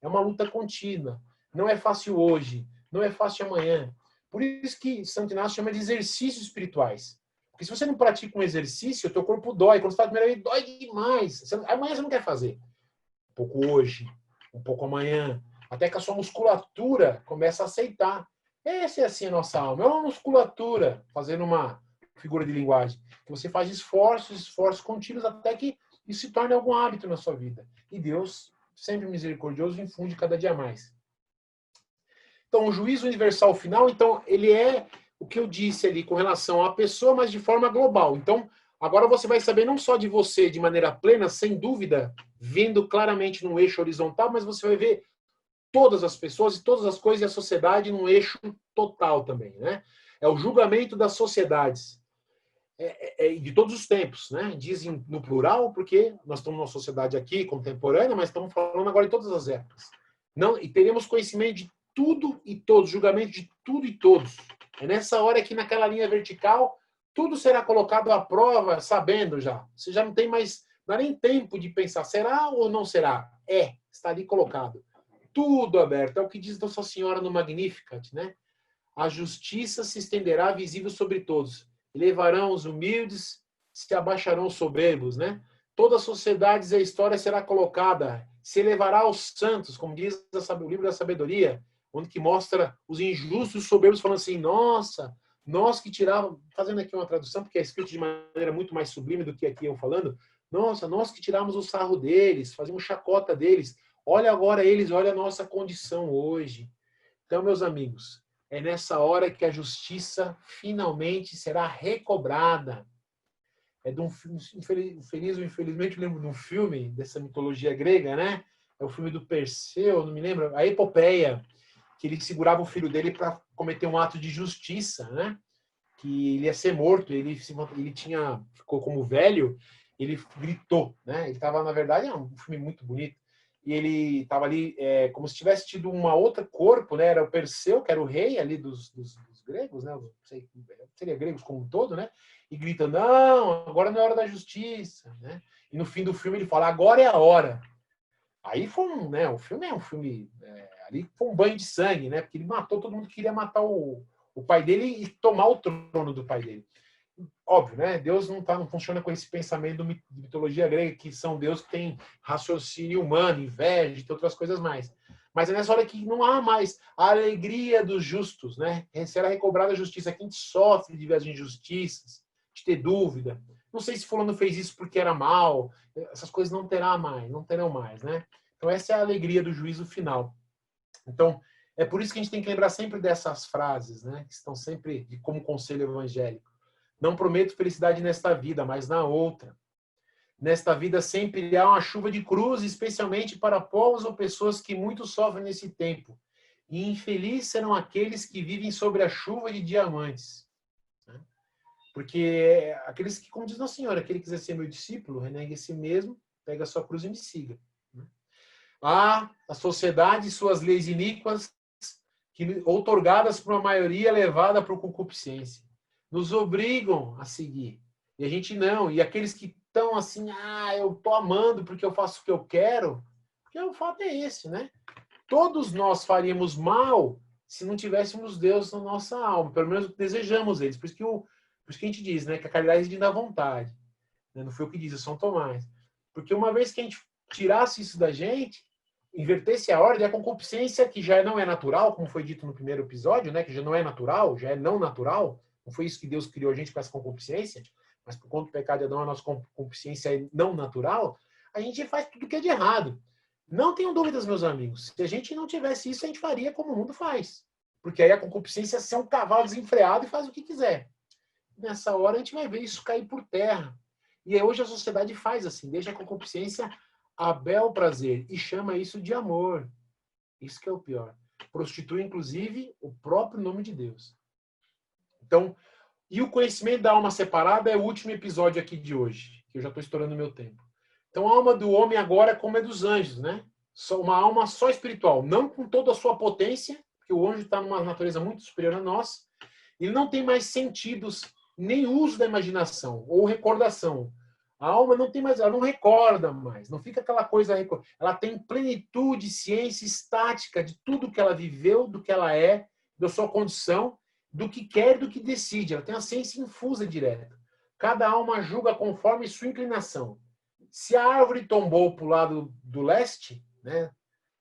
Speaker 1: É uma luta contínua. Não é fácil hoje, não é fácil amanhã. Por isso que Santo Inácio chama de exercícios espirituais. Porque se você não pratica um exercício, o teu corpo dói. Quando você faz a primeira vez, dói demais. Amanhã você não quer fazer. Um pouco hoje, um pouco amanhã. Até que a sua musculatura começa a aceitar. Essa é assim a nossa alma. É uma musculatura, fazendo uma figura de linguagem. Que você faz esforços contínuos até que isso se torne algum hábito na sua vida. E Deus, sempre misericordioso, infunde cada dia mais. Então, o juízo universal final, então, ele é o que eu disse ali com relação à pessoa, mas de forma global. Então, agora você vai saber não só de você de maneira plena, sem dúvida, vendo claramente num eixo horizontal, mas você vai ver todas as pessoas e todas as coisas e a sociedade num eixo total também, né? É o julgamento das sociedades de todos os tempos, né? Dizem no plural porque nós estamos numa sociedade aqui contemporânea, mas estamos falando agora de todas as épocas. Não, e teremos conhecimento de tudo e todos, julgamento de tudo e todos. É nessa hora que naquela linha vertical tudo será colocado à prova, sabendo já. Você já não tem mais, não dá nem tempo de pensar, será ou não será? Está ali colocado. Tudo aberto. É o que diz Nossa Senhora no Magnificat, né? A justiça se estenderá visível sobre todos. Elevarão os humildes, se abaixarão os soberbos, né? Toda a sociedade e a história será colocada. Se elevará aos santos, como diz o livro da sabedoria, onde que mostra os injustos soberbos falando assim, nossa, nós que tirávamos, fazendo aqui uma tradução, porque é escrito de maneira muito mais sublime do que aqui eu falando, nossa, nós que tirávamos o sarro deles, fazíamos chacota deles, olha agora eles, olha a nossa condição hoje. Então, meus amigos, é nessa hora que a justiça finalmente será recobrada. É de um infeliz ou infelizmente, eu lembro de um filme dessa mitologia grega, né? É o filme do Perseu, não me lembro, a Epopeia, que ele segurava o filho dele para cometer um ato de justiça, né? Que ele ia ser morto, ele ficou como velho, ele gritou, né? Ele estava, na verdade, é um filme muito bonito, e ele estava ali como se tivesse tido uma outra corpo, né? Era o Perseu, que era o rei ali dos gregos, né? Não sei, seria gregos como um todo, né? E grita, não, agora não é hora da justiça, né? E no fim do filme ele fala, agora é a hora. Aí foi o filme é um filme, ali foi um banho de sangue, né? Porque ele matou todo mundo que queria matar o pai dele e tomar o trono do pai dele. Óbvio, né? Deus não funciona com esse pensamento de mitologia grega, que são deuses que têm raciocínio humano, inveja, e outras coisas mais. Mas é nessa hora que não há mais a alegria dos justos, né? Será recobrada a justiça. Quem sofre de ver as injustiças, de ter dúvida. Não sei se fulano fez isso porque era mal. Essas coisas não terão mais, né? Então essa é a alegria do juízo final. Então, é por isso que a gente tem que lembrar sempre dessas frases, né? Que estão sempre como conselho evangélico. Não prometo felicidade nesta vida, mas na outra. Nesta vida sempre há uma chuva de cruz, especialmente para povos ou pessoas que muito sofrem nesse tempo. E infelizes serão aqueles que vivem sobre a chuva de diamantes. Porque aqueles que, como diz Nossa Senhora, aquele que quiser ser meu discípulo, renegue a si mesmo, pega a sua cruz e me siga. A sociedade e suas leis iníquas, que, outorgadas por uma maioria levada por concupiscência, nos obrigam a seguir. E a gente não. E aqueles que estão assim, eu tô amando porque eu faço o que eu quero, porque o fato é esse, né? Todos nós faríamos mal se não tivéssemos Deus na nossa alma. Pelo menos desejamos eles. Por isso que a gente diz, né, que a caridade reside da vontade. Não foi o que diz o São Tomás. Porque uma vez que a gente tirasse isso da gente, invertesse a ordem, a concupiscência, que já não é natural, como foi dito no primeiro episódio, né, que já não é natural, já é não natural, não foi isso que Deus criou a gente com essa concupiscência, mas por conta do pecado de Adão, a nossa concupiscência é não natural, a gente faz tudo que é de errado. Não tenham dúvidas, meus amigos, se a gente não tivesse isso, a gente faria como o mundo faz. Porque aí a concupiscência é ser um cavalo desenfreado e faz o que quiser. Nessa hora a gente vai ver isso cair por terra. E aí, hoje a sociedade faz assim, deixa a concupiscência a bel prazer e chama isso de amor. Isso que é o pior. Prostitui, inclusive, o próprio nome de Deus. Então, e o conhecimento da alma separada é o último episódio aqui de hoje, que eu já estou estourando o meu tempo. Então, a alma do homem agora é como é dos anjos, né? Uma alma só espiritual, não com toda a sua potência, porque o anjo está numa natureza muito superior a nós. Ele não tem mais sentidos, nem uso da imaginação ou recordação. A alma não tem mais, ela não recorda mais, não fica aquela coisa, ela tem plenitude, ciência estática de tudo que ela viveu, do que ela é, da sua condição, do que quer, do que decide. Ela tem a ciência infusa direta. Cada alma julga conforme sua inclinação. Se a árvore tombou para o lado do leste, né,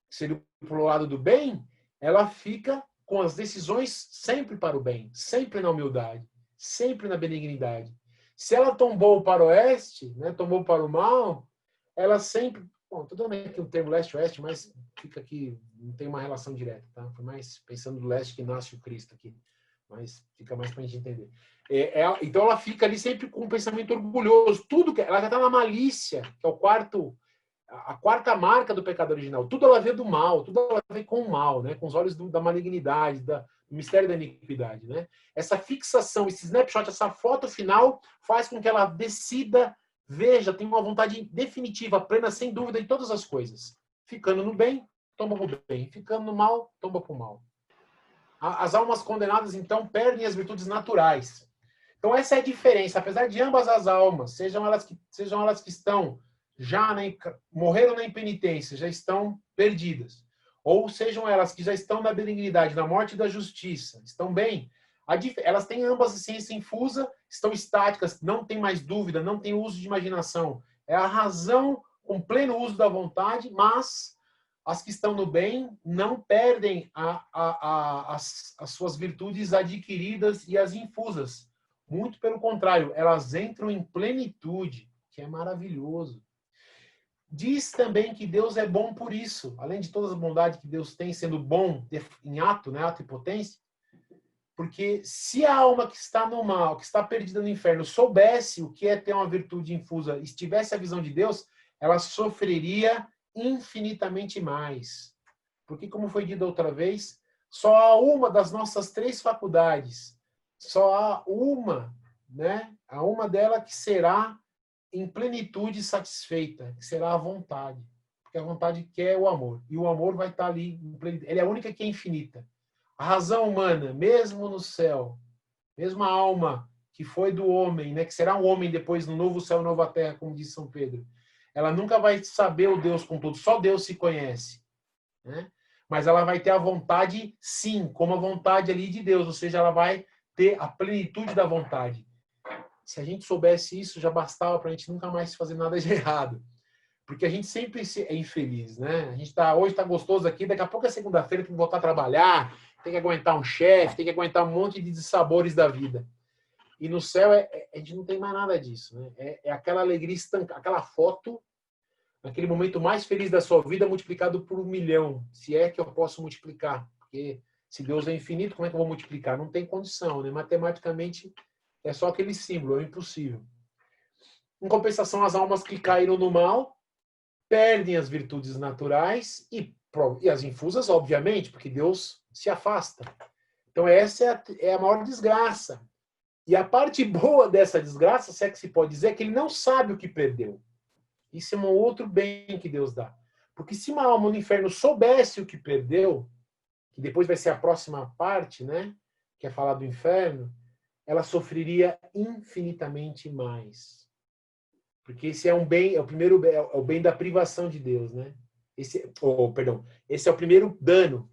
Speaker 1: seria para o lado do bem, ela fica com as decisões sempre para o bem, sempre na humildade, sempre na benignidade. Se ela tombou para o oeste, né, tombou para o mal, ela sempre... Bom, estou dando aqui o termo leste-oeste, mas fica aqui, não tem uma relação direta, tá? Foi mais pensando do leste que nasce o Cristo aqui, mas fica mais para a gente entender. Então ela fica ali sempre com um pensamento orgulhoso, tudo que ela já está na malícia, que é a quarta marca do pecado original. Tudo ela vê do mal, tudo ela vê com o mal, né? Com os olhos da malignidade, do mistério da iniquidade, né? Essa fixação, esse snapshot, essa foto final faz com que ela decida, veja, tem uma vontade definitiva, plena, sem dúvida, em todas as coisas. Ficando no bem, tomba para o bem. Ficando no mal, tomba para o mal. As almas condenadas, então, perdem as virtudes naturais. Então, essa é a diferença. Apesar de ambas as almas, sejam elas que estão já morreram na impenitência, já estão perdidas, ou sejam elas que já estão na benignidade, na morte da justiça, estão bem, elas têm ambas a ciência infusa, estão estáticas, não tem mais dúvida, não tem uso de imaginação. É a razão com pleno uso da vontade, mas as que estão no bem não perdem as suas virtudes adquiridas e as infusas. Muito pelo contrário, elas entram em plenitude, que é maravilhoso. Diz também que Deus é bom por isso, além de todas as bondades que Deus tem, sendo bom em ato, né, ato e potência, porque se a alma que está no mal, que está perdida no inferno, soubesse o que é ter uma virtude infusa, e tivesse a visão de Deus, ela sofreria infinitamente mais. Porque, como foi dito outra vez, só há uma das nossas 3 faculdades, só há uma, né, há uma dela que será em plenitude satisfeita, que será a vontade. Porque a vontade quer o amor. E o amor vai estar ali em plenitude. Ele é a única que é infinita. A razão humana, mesmo no céu, mesmo a alma que foi do homem, né, que será um homem depois no novo céu e nova terra, como diz São Pedro, ela nunca vai saber o Deus com tudo. Só Deus se conhece. Né? Mas ela vai ter a vontade, sim, como a vontade ali de Deus. Ou seja, ela vai ter a plenitude da vontade. Se a gente soubesse isso, já bastava para a gente nunca mais fazer nada de errado. Porque a gente sempre é infeliz, né? A gente hoje está gostoso aqui, daqui a pouco é segunda-feira, tem que voltar a trabalhar, tem que aguentar um chefe, tem que aguentar um monte de dissabores da vida. E no céu, a gente não tem mais nada disso, né? É aquela alegria estancada, aquela foto, naquele momento mais feliz da sua vida, multiplicado por 1 milhão. Se é que eu posso multiplicar. Porque se Deus é infinito, como é que eu vou multiplicar? Não tem condição, né? Matematicamente, é só aquele símbolo, é impossível. Em compensação, as almas que caíram no mal perdem as virtudes naturais e as infusas, obviamente, porque Deus se afasta. Então, essa é a maior desgraça. E a parte boa dessa desgraça, se é que se pode dizer, é que ele não sabe o que perdeu. Isso é um outro bem que Deus dá. Porque se uma alma no inferno soubesse o que perdeu, que depois vai ser a próxima parte, né? Que é falar do inferno, ela sofreria infinitamente mais. Porque esse é um bem, é o primeiro é o bem da privação de Deus, né? Perdão, esse é o primeiro dano,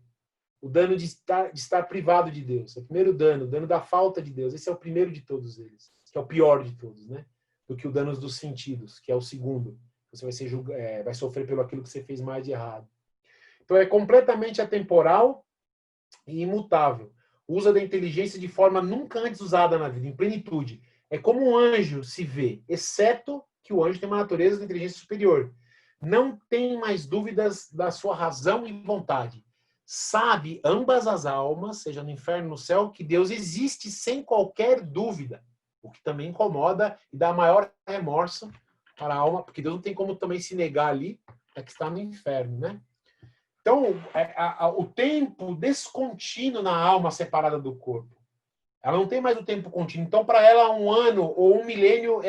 Speaker 1: o dano de estar privado de Deus. É o primeiro dano, o dano da falta de Deus. Esse é o primeiro de todos eles, que é o pior de todos, né? Do que o dano dos sentidos, que é o segundo. Você vai ser vai sofrer pelo aquilo que você fez mais de errado. Então é completamente atemporal e imutável. Usa da inteligência de forma nunca antes usada na vida, em plenitude. É como um anjo se vê, exceto que o anjo tem uma natureza de inteligência superior. Não tem mais dúvidas da sua razão e vontade. Sabe ambas as almas, seja no inferno ou no céu, que Deus existe sem qualquer dúvida. O que também incomoda e dá maior remorso para a alma, porque Deus não tem como também se negar ali, é que está no inferno, né? Então, o tempo descontínuo na alma separada do corpo. Ela não tem mais o tempo contínuo. Então, para ela, um ano ou um milênio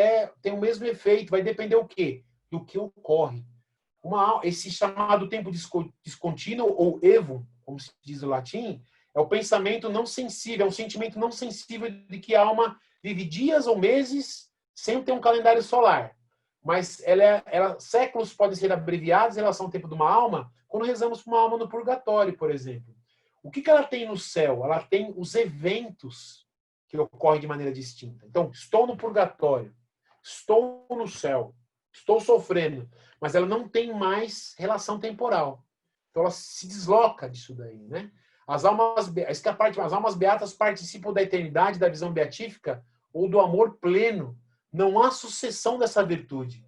Speaker 1: tem o mesmo efeito. Vai depender o quê? Do que ocorre. Esse chamado tempo descontínuo, ou evo, como se diz no latim, é o pensamento não sensível, é um sentimento não sensível de que a alma vive dias ou meses sem ter um calendário solar. Mas séculos podem ser abreviados em relação ao tempo de uma alma quando rezamos para uma alma no purgatório, por exemplo. O que ela tem no céu? Ela tem os eventos que ocorrem de maneira distinta. Então, estou no purgatório, estou no céu, estou sofrendo, mas ela não tem mais relação temporal. Então, ela se desloca disso daí, né? As almas beatas participam da eternidade, da visão beatífica ou do amor pleno. Não há sucessão dessa virtude.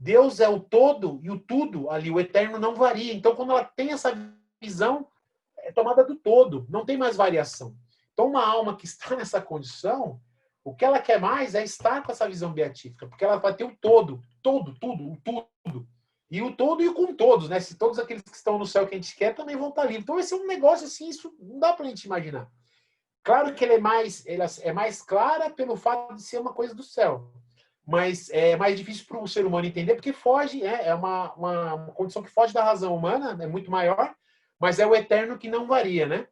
Speaker 1: Deus é o todo e o tudo ali, o eterno não varia. Então, quando ela tem essa visão, é tomada do todo, não tem mais variação. Então, uma alma que está nessa condição, o que ela quer mais é estar com essa visão beatífica, porque ela vai ter o todo, tudo. E o todo e o com todos, né? Se todos aqueles que estão no céu que a gente quer também vão estar ali. Então, vai ser um negócio assim, isso não dá para a gente imaginar. Claro que ela é mais clara pelo fato de ser uma coisa do céu. Mas é mais difícil para o ser humano entender, porque foge, é uma condição que foge da razão humana, é muito maior, mas é o eterno que não varia, né?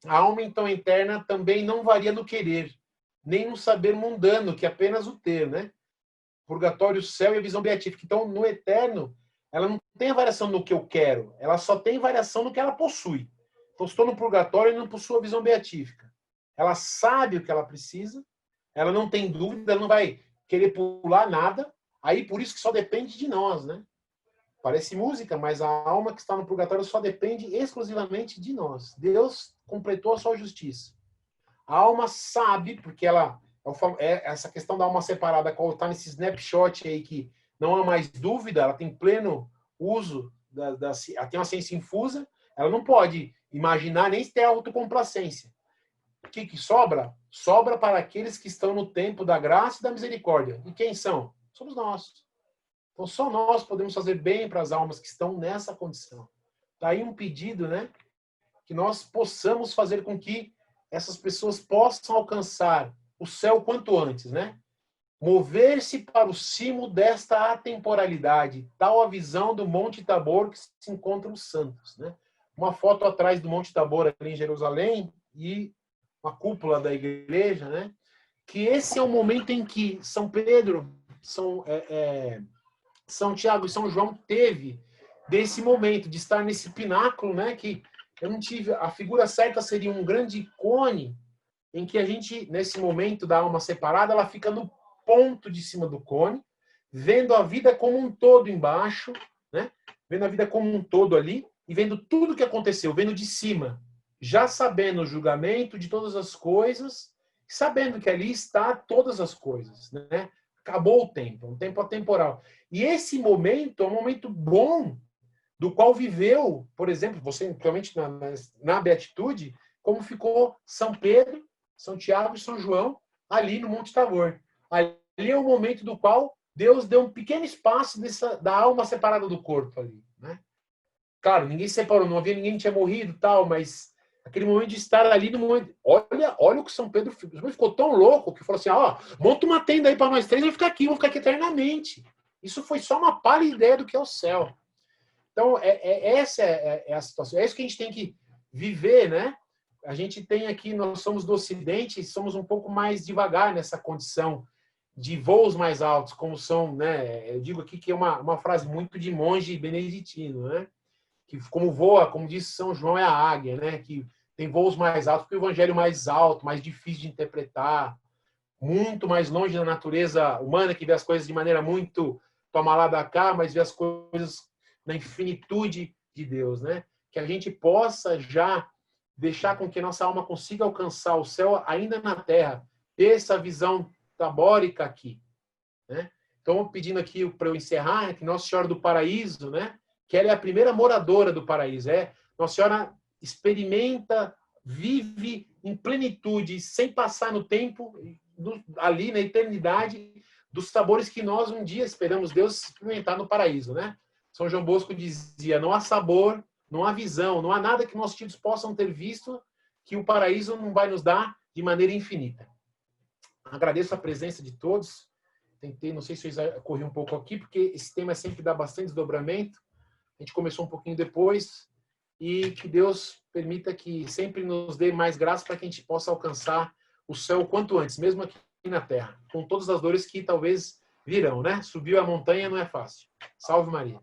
Speaker 1: A alma, então, interna também não varia no querer, nem no saber mundano, que é apenas o ter, né? Purgatório, céu e a visão beatífica. Então, no eterno, ela não tem variação no que eu quero, ela só tem variação no que ela possui. Então, se estou no purgatório, eu não possuo a visão beatífica. Ela sabe o que ela precisa, ela não tem dúvida, ela não vai querer pular nada. Aí, por isso que só depende de nós, né? Parece música, mas a alma que está no purgatório só depende exclusivamente de nós. Deus completou a sua justiça. A alma sabe, porque essa questão da alma separada, qual está nesse snapshot aí que não há mais dúvida, ela tem pleno uso, ela tem uma ciência infusa, ela não pode imaginar nem ter autocomplacência. O que sobra? Sobra para aqueles que estão no tempo da graça e da misericórdia. E quem são? Somos nós. Então, só nós podemos fazer bem para as almas que estão nessa condição. Daí um pedido, né? Que nós possamos fazer com que essas pessoas possam alcançar o céu quanto antes, né? Mover-se para o cimo desta atemporalidade, tal a visão do Monte Tabor que se encontram os santos, né? Uma foto atrás do Monte Tabor ali em Jerusalém e uma cúpula da igreja, né? Que esse é o momento em que São Pedro, São Tiago e São João teve desse momento de estar nesse pináculo, né? Que eu não tive. A figura certa seria um grande cone em que a gente, nesse momento da alma separada, ela fica no ponto de cima do cone, vendo a vida como um todo embaixo, né? Vendo a vida como um todo ali e vendo tudo o que aconteceu, vendo de cima, já sabendo o julgamento de todas as coisas, sabendo que ali está todas as coisas, né? Acabou o tempo, um tempo atemporal. E esse momento é um momento bom do qual viveu, por exemplo, você, provavelmente na Beatitude, como ficou São Pedro, São Tiago e São João ali no Monte Tabor. Ali é o momento do qual Deus deu um pequeno espaço da alma separada do corpo ali, né? Claro, ninguém se separou, não havia ninguém que tinha morrido, tal, mas Aquele momento de estar ali no momento. Olha o que São Pedro ficou tão louco que falou assim: ó, monta uma tenda aí para nós três e vamos ficar aqui eternamente. Isso foi só uma pálida ideia do que é o céu. Então, essa é a situação. É isso que a gente tem que viver, né? A gente tem aqui, nós somos do Ocidente, somos um pouco mais devagar nessa condição de voos mais altos, como são, né? Eu digo aqui que é uma frase muito de monge beneditino, né? Que como voa, como disse São João, é a águia, né? Que tem voos mais altos, porque o evangelho mais alto, mais difícil de interpretar, muito mais longe da natureza humana, que vê as coisas de maneira muito toma lá da cá, mas vê as coisas na infinitude de Deus, né? Que a gente possa já deixar com que nossa alma consiga alcançar o céu ainda na terra, ter essa visão tabórica aqui, né? Então, pedindo aqui para eu encerrar, que Nossa Senhora do Paraíso, né? Que ela é a primeira moradora do paraíso, Nossa Senhora experimenta, vive em plenitude, sem passar no tempo, ali na eternidade, dos sabores que nós um dia esperamos Deus experimentar no paraíso, né? São João Bosco dizia: não há sabor, não há visão, não há nada que nossos filhos possam ter visto que o paraíso não vai nos dar de maneira infinita. Agradeço a presença de todos. Tentei, não sei se eu corri um pouco aqui, porque esse tema sempre dá bastante desdobramento. A gente começou um pouquinho depois, e que Deus permita que sempre nos dê mais graça para que a gente possa alcançar o céu o quanto antes, mesmo aqui na Terra, com todas as dores que talvez virão, né? Subir a montanha não é fácil. Salve Maria.